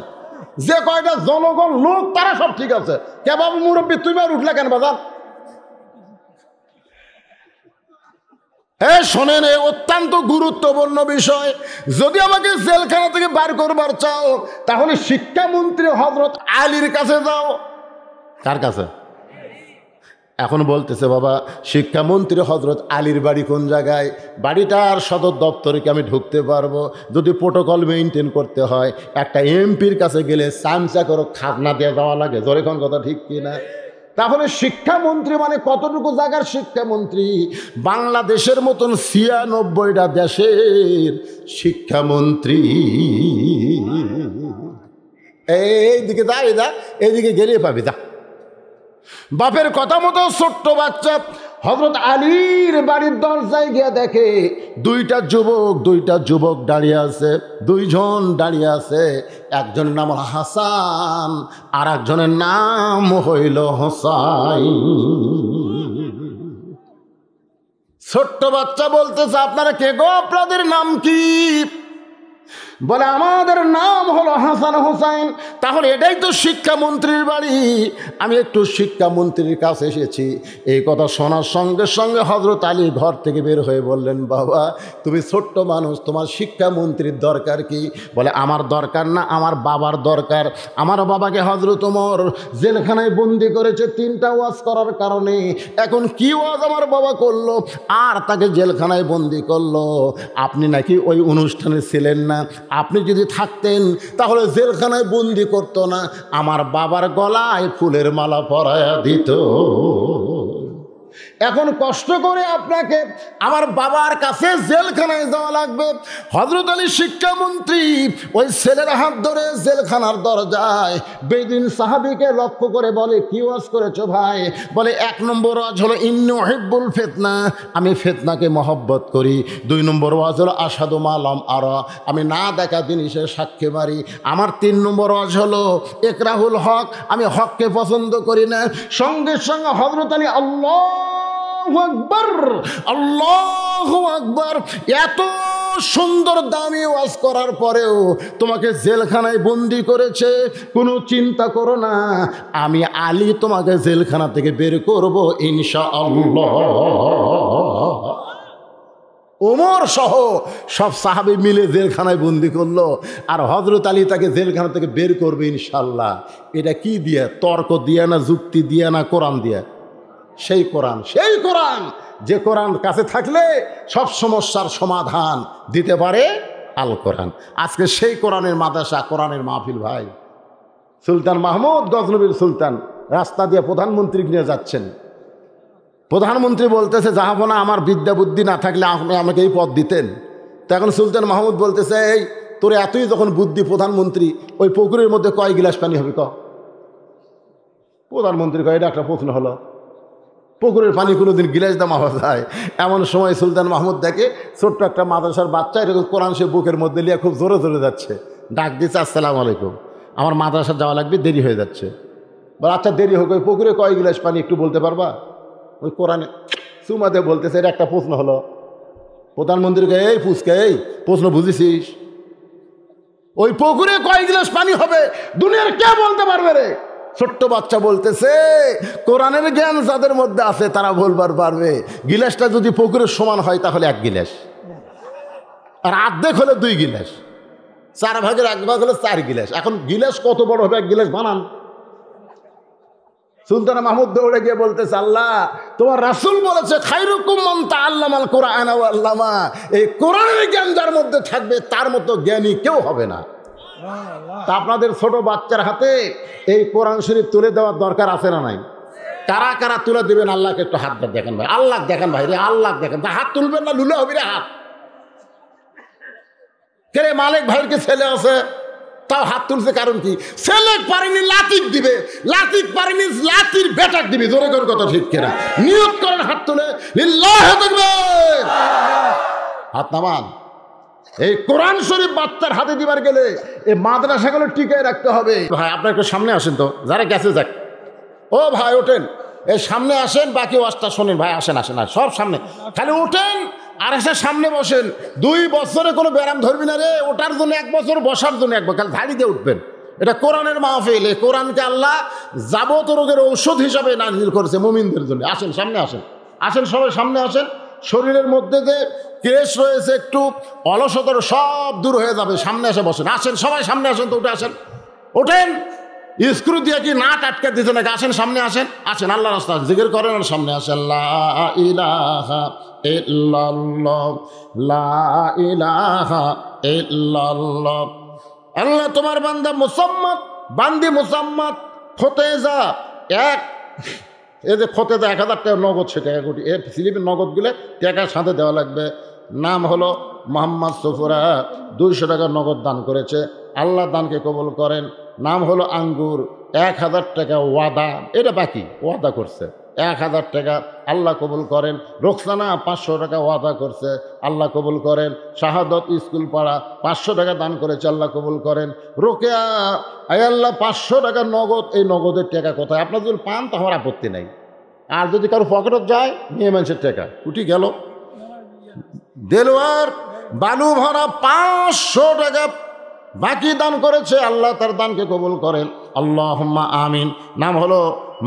যে কয়টা জনগণ লোক তারা সব ঠিক আছে। কে বাবু মুরব্বী তুমি আর উঠলে কেন বাজার? শোনেন, অত্যন্ত গুরুত্বপূর্ণ বিষয়। যদি আমাকে জেলখানা থেকে বার করবার চাও তাহলে শিক্ষামন্ত্রী হযরত আলীর কাছে যাও। কার কাছে? এখন বলতেছে বাবা শিক্ষামন্ত্রী হযরত আলীর বাড়ি কোন জায়গায়? বাড়িটার সদর দপ্তরে কি আমি ঢুকতে পারবো? যদি প্রোটোকল মেনটেন করতে হয় একটা এমপির কাছে গেলে চামচা করে খাজনা দিয়ে যাওয়া লাগে, জোরে কোন কথা ঠিক কিনা? তাহলে শিক্ষামন্ত্রী মানে কতটুকু জায়গার শিক্ষামন্ত্রী? বাংলাদেশের মতন 96টা দেশের শিক্ষামন্ত্রী। এইদিকে যা, এইদিকে গেলে পাবি, যা। বাপের কথা মতো ছোট্ট বাচ্চা হযরত আলীর বাড়ির দরজায় গিয়ে দেখে দুইটা যুবক দাঁড়িয়ে আছে, 2 জন দাঁড়িয়ে আছে। একজনের নাম হাসান আর একজনের নাম হইল হোসাইন। ছোট্ট বাচ্চা বলতেছে আপনারা কে গো, আপনাদের নাম কি? বলে আমাদের নাম হলো হাসান হোসাইন। তাহলে এটাই তো শিক্ষামন্ত্রীর বাড়ি। আমি একটু শিক্ষামন্ত্রীর কাছে এসেছি। এই কথা শোনার সঙ্গে সঙ্গে হযরত আলী ঘর থেকে বের হয়ে বললেন বাবা তুমি ছোট্ট মানুষ, তোমার শিক্ষামন্ত্রীর দরকার কি? বলে আমার দরকার না, আমার বাবার দরকার। আমার বাবাকে হযরত ওমর জেলখানায় বন্দি করেছে 3টা ওয়াজ করার কারণে। এখন কি ওয়াজ আমার বাবা করলো আর তাকে জেলখানায় বন্দি করলো? আপনি নাকি ওই অনুষ্ঠানে ছিলেন না, আপনি যদি থাকতেন তাহলে জেলখানায় বন্দি করতো না, আমার বাবার গলায় ফুলের মালা পরায়া দিত। এখন কষ্ট করে আপনাকে আমার বাবার কাছে জেলখানায় যাওয়া লাগবে। হযরত আলী শিক্ষামন্ত্রী ওই ছেলের হাত ধরে জেলখানার দরজায় বেদিন সাহাবীকে লক্ষ্য করে বলে কি ওয়াজ করেছো ভাই? বলে 1 নম্বর ওয়াজ হলো ইন্নী উহিব্বুল ফিতনা, আমি ফিতনাকে মহব্বত করি। 2 নম্বর ওয়াজ হলো আশহাদু মা লাম আরা, আমি না দেখা জিনিসের সাক্ষী মারি। আমার 3 নম্বর ওয়াজ হলো ইকরাহুল হক, আমি হককে পছন্দ করি না। সঙ্গে সঙ্গে হযরত আলী আল্লাহু আকবার, আল্লাহু আকবার, এত সুন্দর দামি ওয়াজ করার পরেও তোমাকে জেলখানায় বন্দি করেছে, কোনো চিন্তা করো না, আমি আলী তোমাকে জেলখানা থেকে বের করব ইনশাআল্লাহ। ওমর সহ সব সাহাবী মিলে জেলখানায় বন্দি করলো, আর হযরত আলী তাকে জেলখানা থেকে বের করবে ইনশাআল্লাহ। এটা কি দিয়ে? তর্ক দিয়ে না, যুক্তি দিয়ে না, কোরআন দিয়ে। সেই কোরআন যে কোরআন কাছে থাকলে সব সমস্যার সমাধান দিতে পারে আল কোরআন। আজকে সেই কোরআনের মাদ্রাসা, কোরআনের মাহফিল। ভাই সুলতান মাহমুদ গজনবীর সুলতান রাস্তা দিয়ে প্রধানমন্ত্রী নিয়ে যাচ্ছেন। প্রধানমন্ত্রী বলতেছে জাহাপনা আমার বিদ্যা বুদ্ধি না থাকলে আপনি আমাকে এই পদ দিতেন। তখন সুলতান মাহমুদ বলতেছে এই তোর এতই যখন বুদ্ধি প্রধানমন্ত্রী, ওই পুকুরের মধ্যে কয় গিলাস পানি হবে ক? প্রধানমন্ত্রী কয় এটা একটা প্রশ্ন হলো, পুকুরের পানি কোনোদিন গিলাস দাম হওয়া যায়? এমন সময় সুলতান মাহমুদ দেখে ছোট্ট একটা মাদ্রাসার বাচ্চা এরকম কোরআন সে বুকের মধ্যে নিয়ে খুব জোরে জোরে যাচ্ছে। ডাক দিচ্ছে, আসসালামু আলাইকুম, আমার মাদ্রাসা যাওয়া লাগবে, দেরি হয়ে যাচ্ছে। বলে আচ্ছা দেরি হোক, ওই পুকুরে কয় গ্লাস পানি একটু বলতে পারবা? ওই কোরআনে সুমাতে বলতেছে। এটা একটা প্রশ্ন হলো প্রধানমন্ত্রীকে, এই পুচকে, এই প্রশ্ন বুঝেছিস? ওই পুকুরে কয় গ্লাস পানি হবে দুনিয়ার কে বলতে পারবে রে? ছোট্ট বাচ্চা বলতেছে কোরআনের জ্ঞান যাদের মধ্যে আছে তারা বলবার পারবে। গিলাসটা যদি পুকুরের সমান হয় তাহলে 1 গিলাস, আর অর্ধেক হলে 2 গিলাস, 4 ভাগের 1 ভাগ হলে 4 গিলাস। এখন গিলাস কত বড় হবে? 1 গিলাস বানান। সুলতান মাহমুদ দৌড়ে গিয়ে বলতেছে, আল্লাহ তোমার রাসূল বলেছে খায়রুকুম মান তাআল্লামাল কুরআন ওয়া আল্লামা, এই কোরআনের জ্ঞান যার মধ্যে থাকবে তার মতো জ্ঞানী কেউ হবে না। তা আপনাদের ছোট বাচ্চার হাতে এই কোরআন শরীফ তুলে দেওয়ার দরকার আছে না নাই? কারা কারা তুলে দিবেন? আল্লাহকে একটু হাত দেখেন ভাই, আল্লাহ দেখেন ভাই রে, আল্লাহ দেখেন। হাত তুলবেন না, লুলে হবি রে হাত। কে রে? মালিক ভাইয়ের কি ছেলে আছে? তাও হাত তুলছে, কারণ কি? ছেলে পারেনি লাতিক দিবে, লাতিক পারেনি লাতির বেটাক দিবে। জোরে করে কথা ঠিক কিনা? নিয়ত করেন হাত তুলে, লিল্লাহি তাকবীর। হাত নামান। এই কোরআন শরীফ বাচ্চার হাতে দিবার গেলে এই মাদ্রাসাগুলো টিকায় রাখতে হবে। ভাই আপনার একটু সামনে আসেন তো, যারা গেছে যাক। ও ভাই ওঠেন, এই সামনে আসেন, বাকি ওয়াজটা শোনেন। ভাই আসেন আসেন, সব সামনে, খালি ওঠেন আর এসে সামনে বসেন। 2 বছরে কোনো ব্যায়াম ধরবি না রে, ওটার জন্য 1 বছর, বসার জন্য 1 বছর, খালি ধাড়ি দিয়ে উঠবেন। এটা কোরআনের মাহফিল। এই কোরআনকে আল্লাহ যাবত রোগের ঔষধ হিসাবে নাজিল করেছে মুমিনদের জন্য। আসেন সামনে আসেন, আসেন সবাই সামনে আসেন। শরীরের মধ্যে যে ক্লেশ রয়েছে, একটু অলসতার সব দূর হয়ে যাবে। সামনে এসে বসেন। আসেন সবাই সামনে আসেন তো, উঠে আসেন, ওঠেন। স্ক্রু দিয়ে কি নাট আটকে দিতে নাকি? আসেন সামনে আসেন, আসেন। আল্লাহ রাস্তা জিকির করেন আর সামনে আসেন। লা ইলাহা ইল্লাল্লাহ, লা ইলাহা ইল্লাল্লাহ। আল্লাহ তোমার বান্দা মুসাম্মাদ, বান্দি মুসাম্মাদ ফতেজা এক, এই যে ফতেজা 1000 টাকা নগদ, সে টাকা কোটি এর স্লিপের নগদগুলো টাকার সাথে দেওয়া লাগবে। নাম হলো মোহাম্মদ সফুরা, 200 টাকা নগদ দান করেছে। আল্লাহ দানকে কবুল করেন। নাম হলো আঙ্গুর, 1000 টাকা ওয়াদা, এটা বাকি ওয়াদা করছে, 1000 টাকা আল্লাহ কবুল করেন। রোকসানা 500 টাকা ওয়াদা করছে, আল্লাহ কবুল করেন। শাহাদত স্কুল পাড়া 500 টাকা দান করেছে, আল্লাহ কবুল করেন। রোকেয়া আল্লাহ 500 টাকা নগদ। এই নগদের টাকা কোথায়? আপনার যদি পান তো আমার আপত্তি নাই, আর যদি কারো পকেটত যায় মেয়ে মানুষের টাকা উঠি গেল। দেলোয়ার বালু ভরা 500 টাকা বাকি দান করেছে, আল্লাহ তার দানকে কবুল করেন। আল্লাহুম্মা আমিন। নাম হলো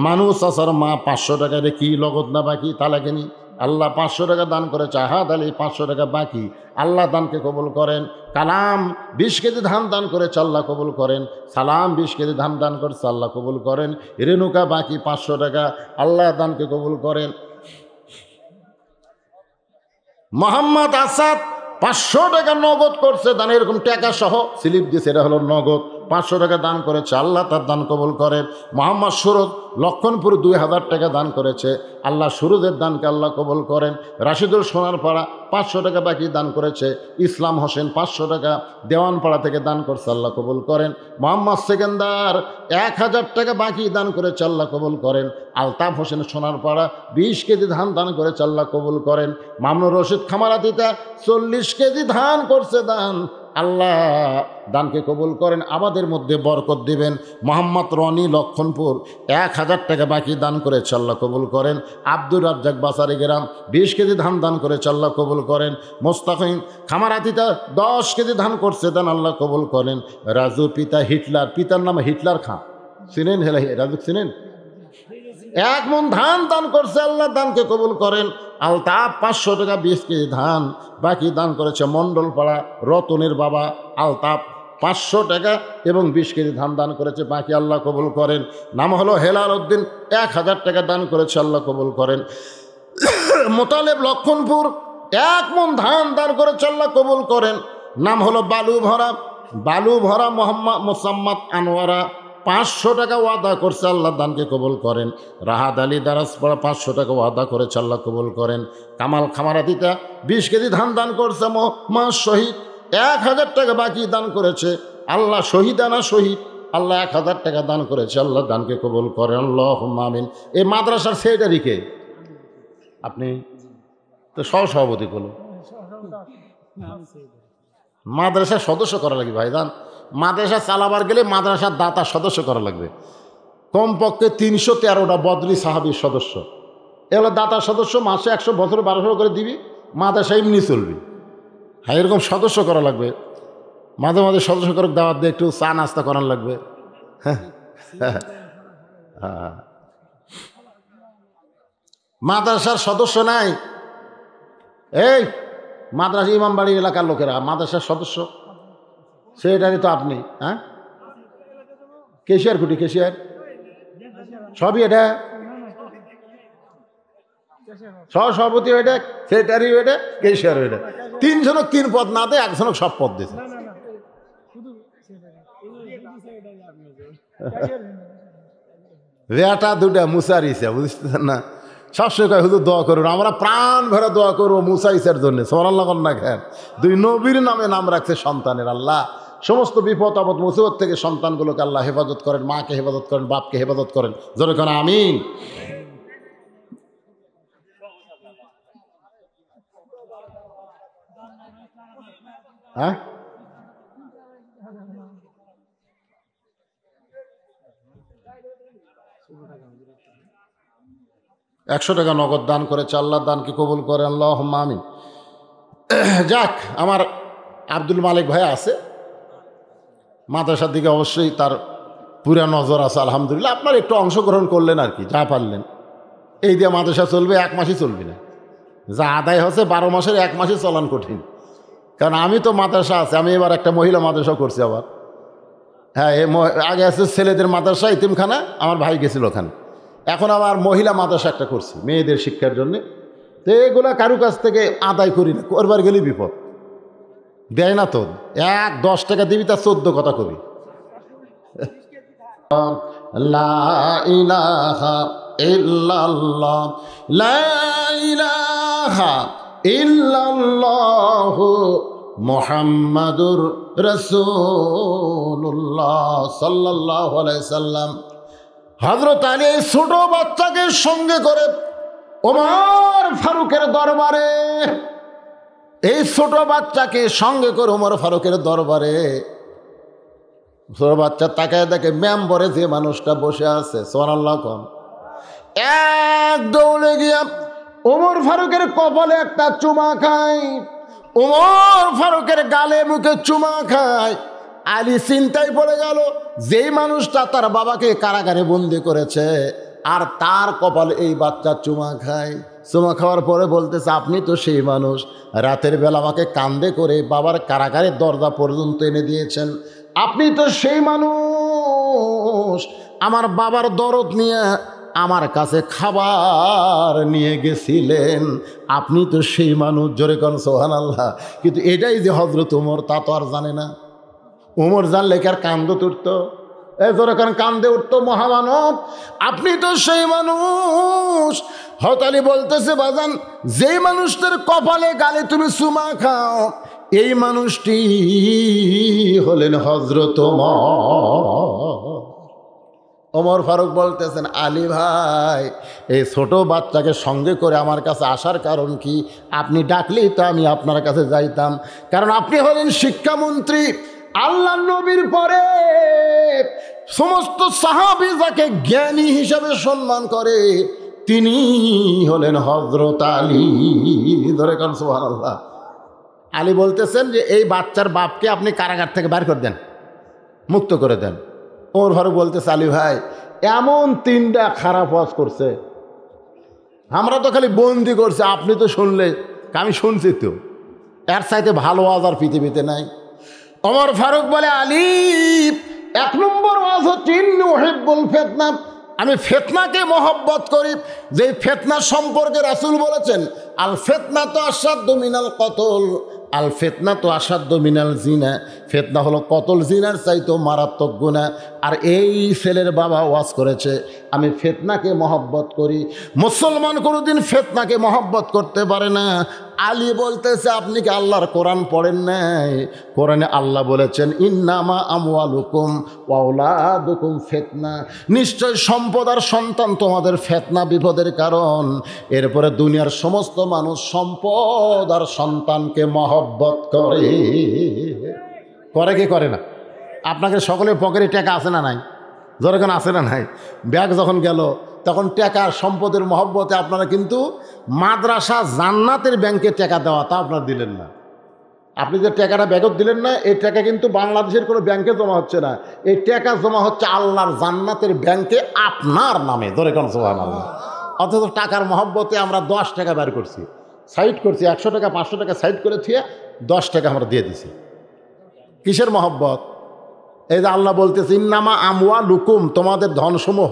মানুষ আসার মা, 500 টাকা রে কি লগত না বাকি তা লাগেনি। আল্লাহ 500 টাকা দান করেছে। আহাদ আলী 500 টাকা বাকি, আল্লাহ দানকে কবুল করেন। কালাম 20 কেজি ধান দান করেছে, আল্লাহ কবুল করেন। সালাম 20 কেজি ধান দান করেছে, আল্লাহ কবুল করেন। রেণুকা বাকি 500 টাকা, আল্লাহ দানকে কবুল করেন। মোহাম্মদ আসাদ 500 টাকা নগদ করছে দান, এরকম টাকা সহ স্লিপ দিয়েছে, এটা হলো নগদ। 500 টাকা দান করেছে, আল্লাহ তার দান কবুল করেন। মোহাম্মদ সুরজ লক্ষণপুর 2000 টাকা দান করেছে, আল্লাহ সুরজের দানকে আল্লাহ কবুল করেন। রাশিদুল সোনারপাড়া 500 টাকা বাকি দান করেছে। ইসলাম হোসেন 500 টাকা দেওয়ানপাড়া থেকে দান করছে, আল্লাহ কবুল করেন। মোহাম্মদ সেকেন্দার 1000 টাকা বাকি দান করেছে, আল্লাহ কবুল করেন। আলতাফ হোসেন সোনারপাড়া 20 কেজি ধান দান করেছে, আল্লাহ কবুল করেন। মামুনুর রশিদ খামারাতিতা 40 কেজি ধান করছে দান, আল্লাহ দানকে কবুল করেন, আমাদের মধ্যে বরকত দিবেন। মোহাম্মদ রনি লক্ষণপুর 1000 টাকা বাকি দান করেছে, আল্লাহ কবুল করেন। আব্দুর রাজ্জাক বাসারি গ্রাম 20 কেজি ধান দান করেছে, আল্লাহ কবুল করেন। মোস্তাকিম খামারাতিতা 10 কেজি ধান করছে দান, আল্লাহ কবুল করেন। রাজু পিতা হিটলার, পিতার নাম হিটলার খাঁ, চিনেন? হেলা রাজু চিনেন? 1 মণ ধান দান করছে, আল্লাহ দানকে কবুল করেন। আলতাফ 500 টাকা 20 কেজি ধান বাকি দান করেছে। মণ্ডলপাড়া রতনের বাবা আলতাফ 500 টাকা এবং 20 কেজি ধান দান করেছে, বাকি আল্লাহ কবুল করেন। নাম হলো হেলাল উদ্দিন 1000 টাকা দান করেছে, আল্লাহ কবুল করেন। মোতালেব লক্ষণপুর 1 মণ ধান দান করেছে, আল্লাহ কবুল করেন। নাম হলো বালু ভরা মোহাম্মদ মোসাম্মদ আনোয়ারা 500 টাকা ওয়াদা করছে, আল্লাহ দানকে কবুল করেন। রাহাত আলী দারাসপাড়া 500 টাকা ওয়াদা করেছে, আল্লাহ কবুল করেন। কামাল খামারাতিতা 20 কেজি ধান দান করছে। মা শহীদ 1000 টাকা বাকি দান করেছে, আল্লাহ শহীদানা শহীদ, আল্লাহ 1000 টাকা দান করেছে, আল্লাহ দানকে কবুল করেন। আল্লাহুম্মা আমিন। এই মাদ্রাসার সেক্রেটারি কে? আপনি তো সভাপতি করলো, মাদ্রাসার সদস্য করা লাগে ভাইজান। মাদ্রাসা চালাবার গেলে মাদ্রাসার দাতা সদস্য করা লাগবে, কমপক্ষে 313টা বদলি সাহাবীর সদস্য। এগুলো দাতা সদস্য, মাসে 100 বছর 1200 করে দিবি, মাদ্রাসা এমনি চলবি। হ্যাঁ, এরকম সদস্য করা লাগবে। মাঝে মাঝে সদস্য করে দাওয়াত দিয়ে একটু চা নাস্তা করার লাগবে। হ্যাঁ, মাদ্রাসার সদস্য নাই, এই মাদ্রাসা ইমামবাড়ি এলাকার লোকেরা মাদ্রাসার সদস্য, সেটারই তো আপনি। হ্যাঁ, কেশিয়ার কুটি, কেশিয়ার সবই, এটা সভাপতি ওইটা, সেক্রেটারি ওইটা, কেশিয়ার ওইটা। 3 জনক 3 পদ না দেয়, 1 জনক সব পদ দিয়েছে। বেটা দুটা মুসা ইসা, বুঝতেছেন না? সবসময় কয় হুজুর দোয়া করুন, আমরা প্রাণ ভরে দোয়া করবো মুসা ইসার জন্য। সুবহানাল্লাহ না খেন, 2 নবীর নামে নাম রাখছে সন্তানের। আল্লাহ সমস্ত বিপদ আপদ মুসিবত থেকে সন্তানগুলোকে আল্লাহ হেফাজত করেন, মাকে হেফাজত করেন, বাপকে হেফাজত করেন। জোরে করেন আমিন। হ্যাঁ, $100 নগদ দান করেছে। আল্লাহ দানকে কবুল করেন, আল্লাহুম্মা আমিন। যাক, আমার আব্দুল মালিক ভাই আছে, মাদ্রাসার দিকে অবশ্যই তার পুরা নজর আছে আলহামদুলিল্লাহ। আপনার একটু অংশগ্রহণ করলেন আর কি, যা পারলেন। এই দিয়ে মাদ্রাসা চলবে, 1 মাসই চলবে না। যা আদায় হচ্ছে 12 মাসের 1 মাসই চলান কঠিন। কারণ আমি তো মাদ্রাসা আছে, আমি এবার একটা মহিলা মাদ্রাসা করছি আবার। হ্যাঁ, আগে আছে ছেলেদের মাদ্রাসা ইতিমখানা, আমার ভাই গেছিল ওখানে। এখন আবার মহিলা মাদ্রাসা একটা করছি মেয়েদের শিক্ষার জন্যে। তো এগুলা কারু কাছ থেকে আদায় করি না, করবার গেলেই বিপদ। দেয় না তো, 10 টাকা দিবি, তার 14 কথা কবি। লা ইলাহা ইল্লাল্লাহ, লা ইলাহা ইল্লাল্লাহু মুহাম্মাদুর রাসূলুল্লাহ সাল্লাল্লাহু আলাইহি সাল্লাম। হযরত আলী ছোট বাচ্চাকে সঙ্গে করে ওমর ফারুকের দরবারে, এই ছোট বাচ্চাকে সঙ্গে করে ওমর ফারুকের দরবারে, ছোট বাচ্চা তাকায় দেখে মেম্বরে যে মানুষটা বসে আছে, সুবহানাল্লাহ কোন, এক দৌড়ে গিয়া ওমর ফারুকের কপালে একটা চুমা খায়, ওমর ফারুকের গালে মুখে চুমা খায়। আলী চিন্তায় পড়ে গেল, যেই মানুষটা তার বাবাকে কারাগারে বন্দি করেছে আর তার কপালে এই বাচ্চা চুমা খায়। চুমা খাওয়ার পরে বলতেছে, আপনি তো সেই মানুষ, রাতের বেলা আমাকে কান্দে করে বাবার কারাগারের দরজা পর্যন্ত এনে দিয়েছেন। আপনি তো সেই মানুষ, আমার বাবার দরদ নিয়ে আমার কাছে খাবার নিয়ে গেছিলেন। আপনি তো সেই মানুষ। জোরে কোন সুবহানাল্লাহ। কিন্তু এটাই যে হযরত ওমর, তা তো আর জানে না। ওমর জানলে কি আর কান্দে উঠতো? জোরে কোন কান্দে উঠতো মহামানব, আপনি তো সেই মানুষ। হযরত আলী বলতেছে, বাজান, যেই মানুষটার কপালে গালে তুমি চুমা খাও, এই মানুষটি হলেন হযরত ওমর। ওমর ফারুক বলতেছেন, আলী ভাই, এই ছোট বাচ্চাকে সঙ্গে করে আমার কাছে আসার কারণ কি? আপনি ডাকলেই তো আমি আপনার কাছে যাইতাম, কারণ আপনি হলেন শিক্ষামন্ত্রী। আল্লাহ নবীর পরে সমস্ত সাহাবী যাকে জ্ঞানী হিসাবে সম্মান করে, তিনি হলেন হযরত আলী। ধরে কারণ সুবহানাল্লাহ। আলী বলতেছেন যে এই বাচ্চার বাপকে আপনি কারাগার থেকে বের করে দেন, মুক্ত করে দেন। ওমর ফারুক বলতেছে, আলী ভাই, এমন 3টা খারাপ ওয়াজ করছে, আমরা তো খালি বন্দি করছে, আপনি তো শুনলে, আমি শুনছি তো, এর চাইতে ভালো ওয়াজ আর পৃথিবীতে নাই। ওমর ফারুক বলে, আলী, 1 নম্বর ওয়াজ হচ্ছে ইন্নী উহিব্বুল ফিতনা, আমি ফিতনাকে মহব্বত করি। যে ফিতনা সম্পর্কে রাসূল বলেছেন, আল ফিতনা তো আসাদ্দু মিনাল কতল, আল ফিতনা তো আসাদ্দু মিনাল জিনা, ফিতনা হলো কতল জিনার চাইতেও মারাত্মক গুনাহ। আর এই ছেলের বাবা ওয়াজ করেছে, আমি ফিতনাকে মহব্বত করি। মুসলমান কোনোদিন ফিতনাকে মহব্বত করতে পারে না। আলী বলতেছে, আপনি কি আল্লাহর কোরআন পড়েন নাই? কোরআনে আল্লাহ বলেছেন, ইন্নামা আমওয়ালুকুম ওয়া আওলাদুকুম ফিতনা, নিশ্চয় সম্পদ আর সন্তান তোমাদের ফিতনা, বিপদের কারণ। এরপরে দুনিয়ার সমস্ত মানুষ সম্পদ আর সন্তানকে মহব্বত করে, করে কি করে না? আপনাকে সকলের পকেটে টাকা আছে না নাই? যখন আছে না নাই? ব্যাগ যখন গেল তখন টাকার সম্পদের মহব্বতে আপনারা কিন্তু মাদ্রাসা জান্নাতের ব্যাংকে টাকা দেওয়া তা আপনারা দিলেন না। আপনি যে টাকাটা ব্যাগত দিলেন না, এই টাকা কিন্তু বাংলাদেশের কোনো ব্যাংকে জমা হচ্ছে না, এই টাকা জমা হচ্ছে আল্লাহর জান্নাতের ব্যাংকে আপনার নামে। ধরে কোন সুবহানাল্লাহ। অথচ টাকার মহব্বতে আমরা 10 টাকা বের করছি, সাইড করছি, 100 টাকা 500 টাকা সাইড করে থিয়ে 10 টাকা আমরা দিয়ে দিছি। কিসের মহব্বত? এই যে আল্লাহ বলতেছে ইন্নামা আমওয়ালুকুম, তোমাদের ধনসমূহ,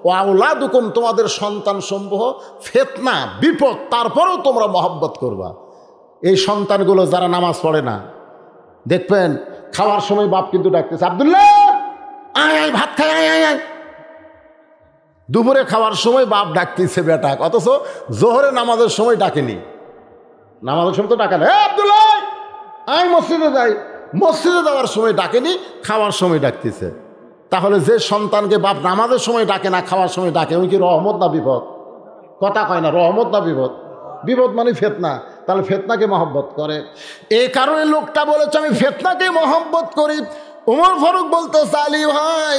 ও আওলাদুকুম, তোমাদের সন্তানসমূহ, ফিতনা, বিপদ, তারপরেও তোমরা মহব্বত করবা। এই সন্তানগুলো যারা নামাজ পড়ে না, দেখবেন খাওয়ার সময় বাপ কিন্তু ডাকতেছে, আব্দুল্লাহ আয় আয় ভাত খাই, আয় আয় আয়। দুপুরে খাওয়ার সময় বাপ ডাকতেছে বেটা, অথচ জোহরে নামাজের সময় ডাকেনি। নামাজের সময় তো ডাকে না, আব্দুল্লাহ আয় মসজিদে যাই, মসজিদে যাওয়ার সময় ডাকেনি, খাওয়ার সময় ডাকতেছে। তাহলে যে সন্তানকে বাপ নামাজের সময় ডাকে না, খাওয়ার সময় ডাকে, ওই কি রহমত না বিপদ? কথা কয় না, রহমত না বিপদ? বিপদ মানে ফিতনা। তাহলে ফিতনাকে মহব্বত করে, এই কারণে লোকটা বলেছে আমি ফিতনাকে মহব্বত করি। ওমর ফারুক বলতেছে আলী ভাই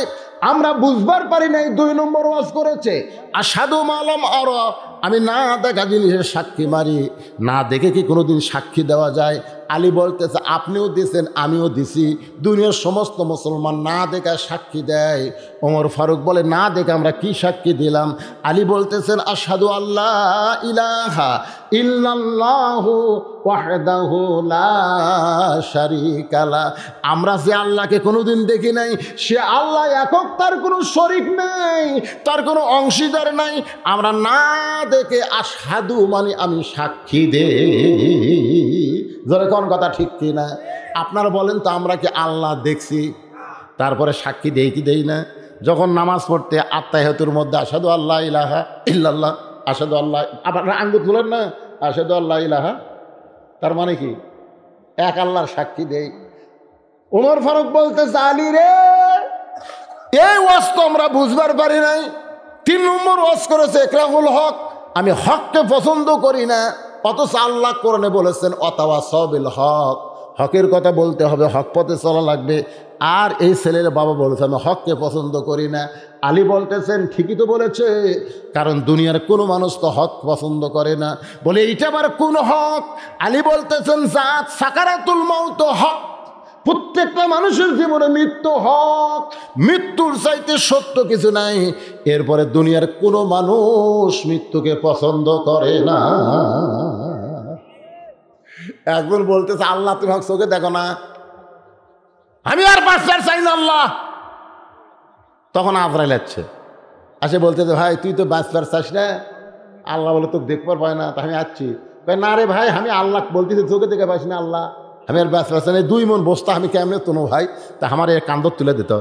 আমরা বুঝবার পারি নাই, 2 নম্বর ওয়াজ করেছে আশহাদু মালাম আরা, আমি না দেখা জিনিসের সাক্ষী মারি, না দেখে কি কোনোদিন সাক্ষী দেওয়া যায়? আলী বলতেছে আপনিও দিয়েছেন, আমিও দিছি, দুনিয়ার সমস্ত মুসলমান না দেখা সাক্ষী দেয়। ওমর ফারুক বলে না দেখে আমরা কি সাক্ষী দিলাম? আলী বলতেছেন আশহাদু আল্লাহ ইলাহা ইল্লাল্লাহু ওয়াহদাহু লা শারীকা লা, আমরা যে আল্লাহকে কোনোদিন দেখি নাই, সে আল্লাহ একক, তার কোনো শরীক নাই, তার কোনো অংশীদার নাই। আমরা না দেখে আশহাদু মানে আমি সাক্ষী দেই। জোরে কোন কথা ঠিক কি না? আপনারা বলেন তো আমরা কি আল্লাহ দেখছি তারপরে সাক্ষী দেই কি দেই না? যখন নামাজ পড়তে আত্তাহিয়াতুর মধ্যে আশহাদু আল্লাহ ইলাহা ইল্লাল্লাহ, আশহাদু আল্লাহ, আপনারা আঙ্গুল তুলেন না, আশহাদু আল্লাহ ইলাহা, তার মানে কি এক আল্লাহর সাক্ষী দেই। ওমর ফারুক বলতেছে আলী রে এই ওয়াজ তো আমরা বুঝবার পারি নাই। 3 নম্বর ওয়াজ করেছে ইকরামুল হক, আমি হককে পছন্দ করি না, অথচ আল্লাহ কোরআনে বলেছেন ওয়াতাওয়াসাউ বিল হক, হকের কথা বলতে হবে, হক পথে চলা লাগবে। আর এই ছেলের বাবা বলেছে আমি হককে পছন্দ করি না। আলী বলতেছেন ঠিকই তো বলেছে, কারণ দুনিয়ার কোনো মানুষ তো হক পছন্দ করে না। বলে এইটা আবার কোন হক? আলী বলতেছেন জাত সাকারাতুল মাউত হক, প্রত্যেকটা মানুষের জীবনে মৃত্যু হক, মৃত্যুর চাইতে সত্য কিছু নাই। এরপরে দুনিয়ার কোনো মানুষ মৃত্যুকে পছন্দ করে না। একজন বলতেছে আল্লাহ তুমি হক চোখে দেখো না, আমি আর বাঁচবার চাই না আল্লাহ। তখন আজরাইল আসছে, আসে বলতেছে ভাই তুই তো বাঁচবার চাস না, আল্লাহ বলে তো দেখবার পায় না, তা আমি আসছি। না রে ভাই আমি আল্লাহ বলতেছি চোখে দেখে পাইছি না আল্লাহ, আমি আর বাঁচবার চাই না, 2 মন বস্তা আমি কেমনে তোনো ভাই, তা আমার এর কান্দর তুলে দিত।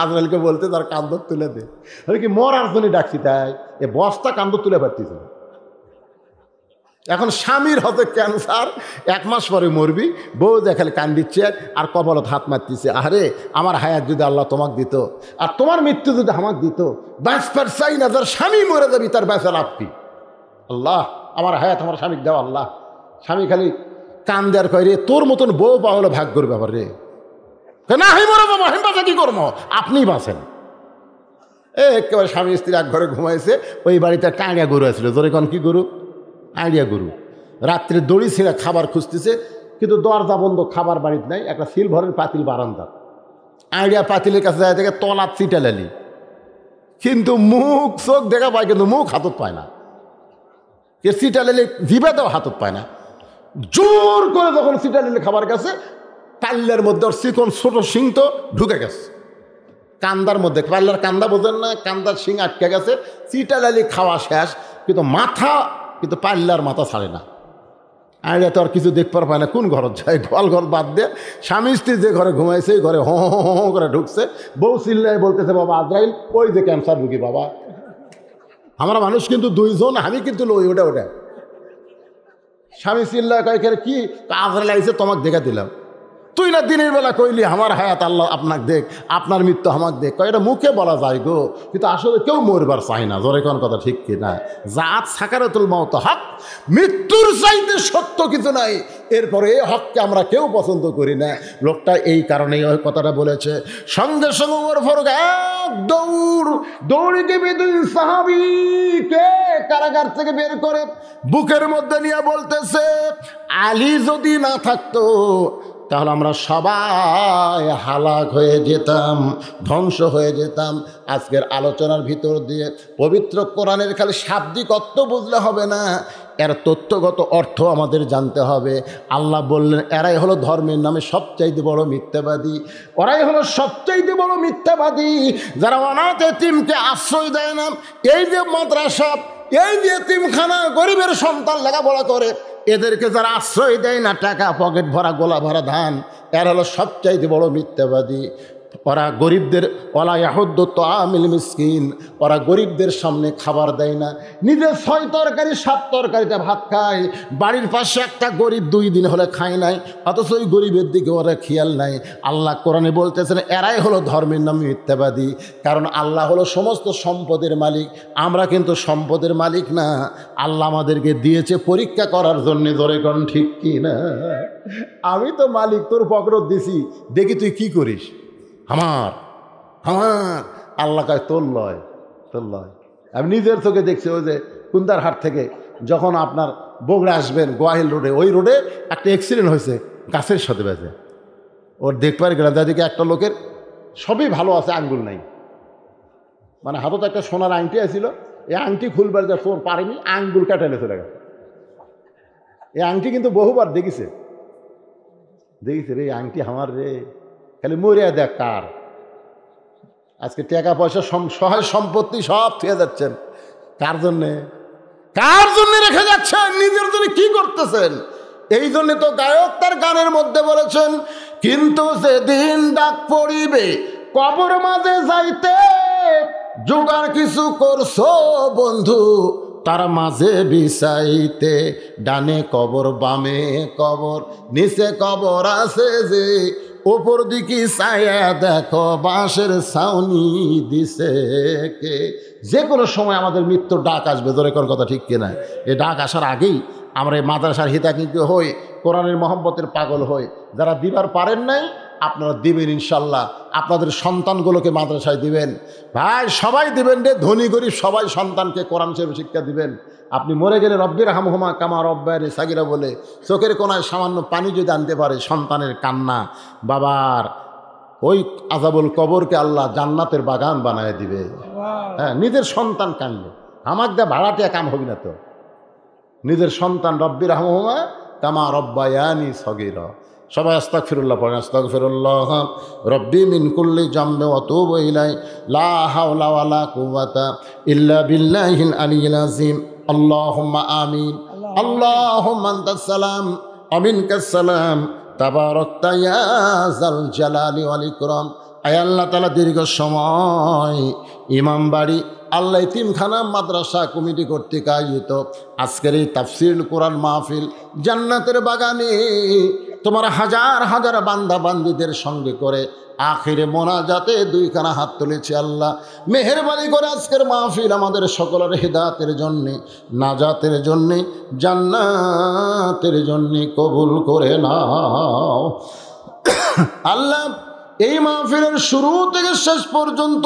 আজরাইলকে বলতে তার কান্দর তুলে দে, আমি কি মরার জন্য ডাকছি, তাই এ বস্তা কান্দর তুলে পারতিস। এখন স্বামীর হতে ক্যান্সার, 1 মাস পরে মরবি, বউ দেখালে কান দিচ্ছে আর কপালত হাত মারতেছে, আরে আমার হায়াত যদি আল্লাহ তোমাকে দিত আর তোমার মৃত্যু যদি আমাকে দিত, বাঁচবার চাই না, যার স্বামী মরে যাবি তার বেঁচে লাভ কি? আল্লাহ আমার হায়াত আমার স্বামীকে দেওয়া। আল্লাহ স্বামী খালি কান দেওয়ার কয় রে তোর মতন বউ পাওয়া হলে ভাগ করবে আবার রে, না আমি মরে যাবো, আমি বাঁচা কি করবো, আপনি বাঁচেন। একেবারে স্বামী স্ত্রী এক ঘরে ঘুমাইছে, ওই বাড়িতে একটা আইডিয়া গরু আসছিল, জোরে কন কি গরু? আইডিয়া গরু। রাত্রে দড়ি ছিঁড়া খাবার খুঁজতেছে, কিন্তু দরজা বন্ধ, খাবার বাড়িতে নাই। একটা সিলভারের পাতিল বারান্দা, আইডিয়া পাতিলের কাছে যায় থেকে তলাত চিটালালি, কিন্তু মুখ চোখ দেখা পায়, কিন্তু মুখ হাতত পায় না। চিটালালি জিবাতেও হাতত পায় না। জোর করে যখন চিটালালি খাবার গেছে, পাল্লার মধ্যে ওর চিকন ছোট শিং তো ঢুকে গেছে কান্দার মধ্যে। পাল্লার কান্দা বোঝেন না, কান্দার শিং আটকে গেছে। চিটালালি খাওয়া শেষ, কিন্তু মাথা, কিন্তু পাল্লার মাথা ছাড়ে না। আইডিয়া তো আর কিছু দেখবার পায় না, কোন ঘর যায়, গোয়াল ঘর বাদ দিয়ে স্বামী স্ত্রী যে ঘরে ঘুমাইছে এই ঘরে হো হো হো করে ঢুকছে। বউ চিল্লায় বলতেছে বাবা আজরাইল ওই যে ক্যান্সার রুগী বাবা। আমরা মানুষ কিন্তু 2 জন, আমি কিন্তু লই ওটা ওটা। স্বামী চিল্লায় কয়েকের কি আজরাইল আইছে তোমাকে দেখা দিলাম। তুই না দিনের বেলা কইলি আমার হায়াত আল্লাহ আপনাকে দেখ, আপনার মৃত্যু আমাকে দেখ। এটা মুখে বলা যায় গো, কিন্তু আসলে কেউ মরবার চায় না। জোরে কোন কথা ঠিক কি না? জাত সাকারাতুল মাউত হক, মৃত্যুর চাইতে সত্য কিছু নাই। এরপরে এই হককে আমরা কেউ পছন্দ করি না। লোকটা এই কারণেই ওই কথাটা বলেছে। সঙ্গে সঙ্গে ওমর ফারুক এক দৌড়ে গিয়ে দুই সাহাবীকে কারাগার থেকে বের করে বুকের মধ্যে নিয়ে বলতেছে, আলী যদি না থাকতো তাহলে আমরা সবাই হালাক হয়ে যেতাম, ধ্বংস হয়ে যেতাম। আজকের আলোচনার ভিতর দিয়ে পবিত্র কোরআনের খালি শাব্দিক অর্থ বুঝলে হবে না, এর তথ্যগত অর্থ আমাদের জানতে হবে। আল্লাহ বললেন এরাই হলো ধর্মের নামে সবচাইতে বড় মিথ্যাবাদী, ওরাই হলো সবচাইতে বড় মিথ্যাবাদী, যারা অনাথ এতিমকে আশ্রয় দেয় না। এই যে মাদ্রাসা, এই যে এতিমখানা, গরিবের সন্তান লেখাপড়া করে, এদেরকে যারা আশ্রয় দেয় না, টাকা পকেট ভরা গোলা ভরা ধান, এরা হলো সবচাইতে বড় মিথ্যাবাদী। ওরা গরিবদের ওলা ইয়াহুদ্দু তাআমিল মিসকিন, ওরা গরিবদের সামনে খাবার দেয় না, নিজে 6 তরকারি 7 তরকারিতে ভাত খায়, বাড়ির পাশে একটা গরিব 2 দিন হলে খায় নাই, অথচ ওই গরিবের দিকে ওরা খেয়াল নাই। আল্লাহ কোরআনে বলতেছেন এরাই হলো ধর্মের নামে মিথ্যাবাদী। কারণ আল্লাহ হলো সমস্ত সম্পদের মালিক, আমরা কিন্তু সম্পদের মালিক না। আল্লাহ আমাদেরকে দিয়েছে পরীক্ষা করার জন্যে। ধরে কোন ঠিক কি না? আমি তো মালিক, তোর পকরত দিছি, দেখি তুই কি করিস। আমার আল্লাহ কয় তোর লয়। আমি নিজের চোখে দেখছি, ওই যে কুন্দার হাট থেকে যখন আপনার বগুড়া আসবেন গোয়াহিল রোডে, ওই রোডে একটা অ্যাক্সিডেন্ট হয়েছে গাছের সাথে বেঁচে। ওর দেখবার গেলাম, যাদিকে একটা লোকের সবই ভালো আছে, আঙ্গুল নাই, মানে হাতত একটা সোনার আংটি আছিল, এই আংটি খুলবার যা ফোন পারেনি, আঙ্গুল কাটালে চলে গেছে। এই আংটি কিন্তু বহুবার দেখিছে রে, আংটি আমার রে, খালি মরিয়া দেখ কার। আজকে টাকা পয়সা সহায় সম্পত্তি সব থেকে যাচ্ছেন কার জন্যে রেখে যাচ্ছেন? নিজের জন্য কি করতেছেন? এই জন্য তো গায়ক তার গানের মধ্যে বলেছেন, কিন্তু সেদিন ডাক পড়িবে কবর মাঝে যাইতে, জোগাড় কিছু করছো বন্ধু তার মাঝে বিছাইতে, ডানে কবর বামে কবর, নিচে কবর আছে যে, ওপর দিকে ছায়া দেখো বাঁশের ছাউনি দিছে কে। যে কোনো সময় আমাদের মৃত্যুর ডাক আসবে। ধরে কোন কথা ঠিক কিনা? এই ডাক আসার আগেই আমরা এই মাদ্রাসার হিতাকাঙ্ক্ষী হই, কোরআনের মহব্বতের পাগল হই। যারা দিবার পারেন নাই আপনারা দিবেন ইনশাল্লাহ। আপনাদের সন্তানগুলোকে মাদ্রাসায় দিবেন ভাই, সবাই দিবেন রে, ধনী গরিব সবাই সন্তানকে কোরআন শরীফ শিক্ষা দিবেন। আপনি মরে গেলে রব্বির হামহুমা কামা রব্বায়ানি সাগীরা বলে চোখের কোনায় সামান্য পানি যদি আনতে পারে, সন্তানের কান্না বাবার, ওই আযাবুল কবরকে আল্লাহ জান্নাতের বাগান বানায় দিবে। হ্যাঁ, নিজের সন্তান কানলে আমার দা ভাড়াটিয়া কাম হবে না তো। নিজের সন্তান রব্বির হামহুমা কামা রব্বায়ানি সাগীরা। সবাই আস্তাগফিরুল্লাহ পড়েন। আস্তাগফিরুল্লাহ রব্বি মিন কুল্লি জামবি ওয়া তুবু ইলাইহি লা হাওলা ওয়ালা কুওয়াতা ইল্লা বিল্লাহিল আলিয়্যিল আযীম। আল্লাহুম্মা আমিন। আল্লাহুম্মা আনতাস সালাম ওয়া মিনকাস সালাম তাবারাকতা ইয়া যাল জালালি ওয়াল ইকরাম। আয় আল্লাহ তাআলা দীর্ঘ সময় ইমামবাড়ি আল্লাহ ইতিমখানা মাদ্রাসা কমিটি কর্তৃক আয়োজিত আজকের এই তাফসীরুল কোরআন মাহফিল জান্নাতের বাগানে তোমার হাজার হাজার বান্দা বান্দীদের সঙ্গে করে আখিরে মোনাজাতে 2খানা হাত তুলেছি। আল্লাহ মেহেরবানি করে আজকের মাহফিল আমাদের সকলের হিদায়াতের জন্যে, নাজাতের জন্যে, জান্নাতের জন্যে কবুল করে নাও। আল্লাহ এই মাহফিলের শুরু থেকে শেষ পর্যন্ত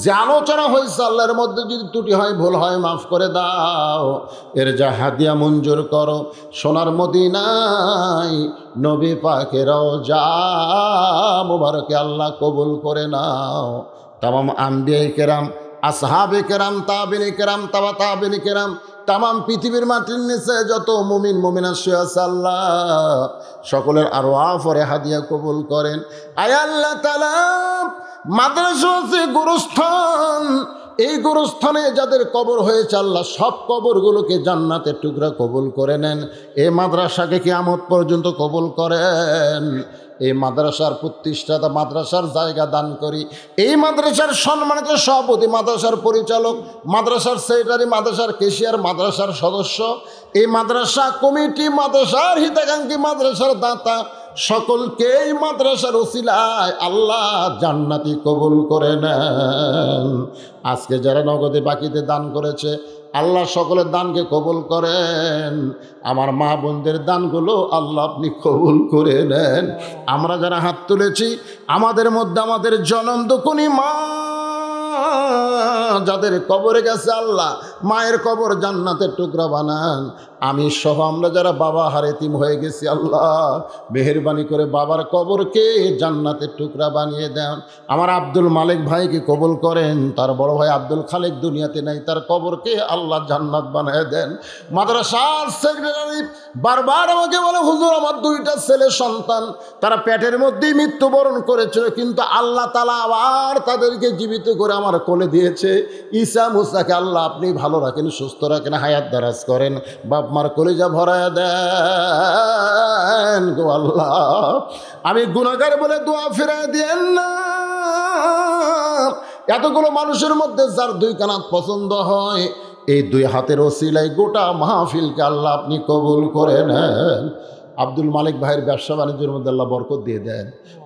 যে আলোচনা হয়েছে আল্লাহর মধ্যে যদি ত্রুটি হয়, ভুল হয়, মাফ করে দাও। এর যা হাদিয়া মঞ্জুর করো সোনার মদিনায় নবী পাকের রওজা মুবারকে আল্লাহ কবুল করে নাও। তামাম আম্বিয়া কেরাম, আসহাবে কেরাম, তাবিঈন কেরাম, তাবা তাবিঈন কেরাম, তামাম পৃথিবীর মাটির নিচে যত মুমিন মুমিনাত শুয়ে আছে আল্লাহ সকলের আরওয়াহ পরে হাদিয়া কবুল করেন। আয় আল্লাহ তাআলা মাদ্রাসা আছে গোরস্থান, এই গোরস্থানে যাদের কবর হয়েছে আল্লাহ সব কবরগুলোকে জান্নাতের টুকরা কবুল করে নেন। এই মাদ্রাসাকে কিয়ামত পর্যন্ত কবুল করেন। এই মাদ্রাসার প্রতিষ্ঠাতা, মাদ্রাসার জায়গা দান করি। এই মাদ্রাসার সম্মানিত সভাপতি, মাদ্রাসার পরিচালক, মাদ্রাসার সেক্রেটারি, মাদ্রাসার ক্যাশিয়ার, মাদ্রাসার সদস্য, এই মাদ্রাসা কমিটি, মাদ্রাসার হিতাকাঙ্ক্ষী, মাদ্রাসার দাতা, সকলকেই মাদ্রাসার ওসিলায় আল্লাহ জান্নাতি কবুল করে নেন। আজকে যারা নগদে বাকিতে দান করেছে আল্লাহ সকলের দানকে কবুল করেন। আমার মা বোনদের দানগুলো আল্লাহ আপনি কবুল করে নেন। আমরা যারা হাত তুলেছি আমাদের মধ্যে আমাদের জনম দুকুনি মা যাদের কবরে গেছে আল্লাহ মায়ের কবর জান্নাতের টুকরা বানান। আমি সহ আমরা যারা বাবা হারেতিম হয়ে গেছি আল্লাহ মেহেরবানি করে বাবার কবরকে জান্নাতের টুকরা বানিয়ে দেন। আমার আব্দুল মালিক ভাইকে কবুল করেন, তার বড় ভাই আব্দুল খালেক দুনিয়াতে নাই, তার কবরকে আল্লাহ জান্নাত বানিয়ে দেন। মাদ্রাসার সেক্রেটারি বারবার আমাকে বলে হুজুর আমার দুইটা ছেলে সন্তান তারা পেটের মধ্যেই মৃত্যুবরণ করেছিল, কিন্তু আল্লাহ তাআলা আবার তাদেরকে জীবিত করে আমার কোলে দিয়েছে। ঈসা মুসাকে আল্লাহ আপনি ভালো রাখেন, সুস্থ রাখেন, হায়াত দারাজ করেন, বাপ মার কলিজা ভরায় দেন গো আল্লাহ। আমি গুনাহগার বলে দোয়া ফিরায় দিয়েন না। এতগুলো মানুষের মধ্যে যার দুই কানাত পছন্দ হয় এই দুই হাতের ওসিলায় গোটা মাহফিলকে আল্লাহ আপনি কবুল করে নেন। আব্দুল মালিক ভাইয়ের ব্যবসা বাণিজ্যের মধ্যে আল্লাহ বরকত দিয়ে দেন।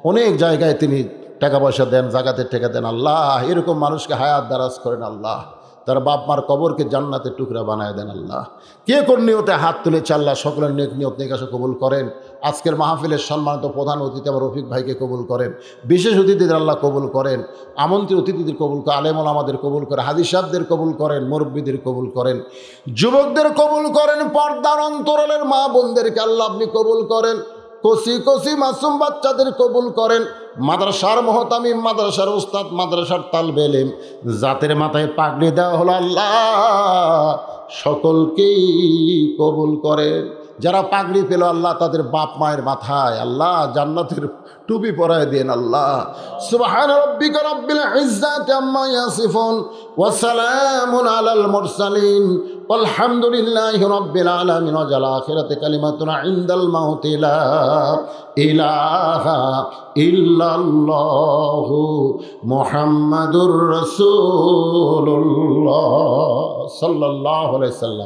অনেক জায়গায় তিনি টাকা পয়সা দেন, জাকাতের টাকা দেন। আল্লাহ এরকম মানুষকে হায়াত দারাজ করেন আল্লাহ, তার বাপ মার কবরকে জান্নাতের টুকরা বানায় দেন আল্লাহ। কে কোন নিয়তে হাত তুলেছে আল্লাহ সকলের নেক নিয়ত নিকাশে কবুল করেন। আজকের মাহফিলের সম্মানিত প্রধান অতিথি আমার রফিক ভাইকে কবুল করেন, বিশেষ অতিথিদের আল্লাহ কবুল করেন, আমন্ত্রিত অতিথিদের কবুল করেন, আলেম ওলামাদের কবুল করেন, হাদিস সাহেবদের কবুল করেন, মুরব্বীদের কবুল করেন, যুবকদের কবুল করেন, পর্দার অন্তরালের মা বোনদেরকে আল্লাহ আপনি কবুল করেন, কচি কচি মাসুম বাচ্চাদের কবুল করেন, মাদ্রাসার মহতামিম, মাদ্রাসার উস্তাদ, মাদ্রাসার তালবে ইলম জাতের মাথায় পাগড়ি দেওয়া হলো আল্লাহ সকলকেই কবুল করেন। যারা পাগড়ি পেল আল্লাহ তাদের বাপ মায়ের মাথায় আল্লাহ জান্নাতের টুপি পরায় দেন আল্লাহ। সুবহান রাব্বিকা রাব্বিল ইজ্জাতি আম্মা ইয়াসিফুন ওয়া সালামুন আলাল মুরসালিন আলহামদুলিল্লাহি রাব্বিল আলামিন। ওয়া জাল আখিরাতি কালিমাতুন ইনদাল মাউতি লা ইলাহা ইল্লাল্লাহু মুহাম্মাদুর রাসূলুল্লাহ সাল্লাল্লাহু আলাইহি ওয়াসাল্লাম।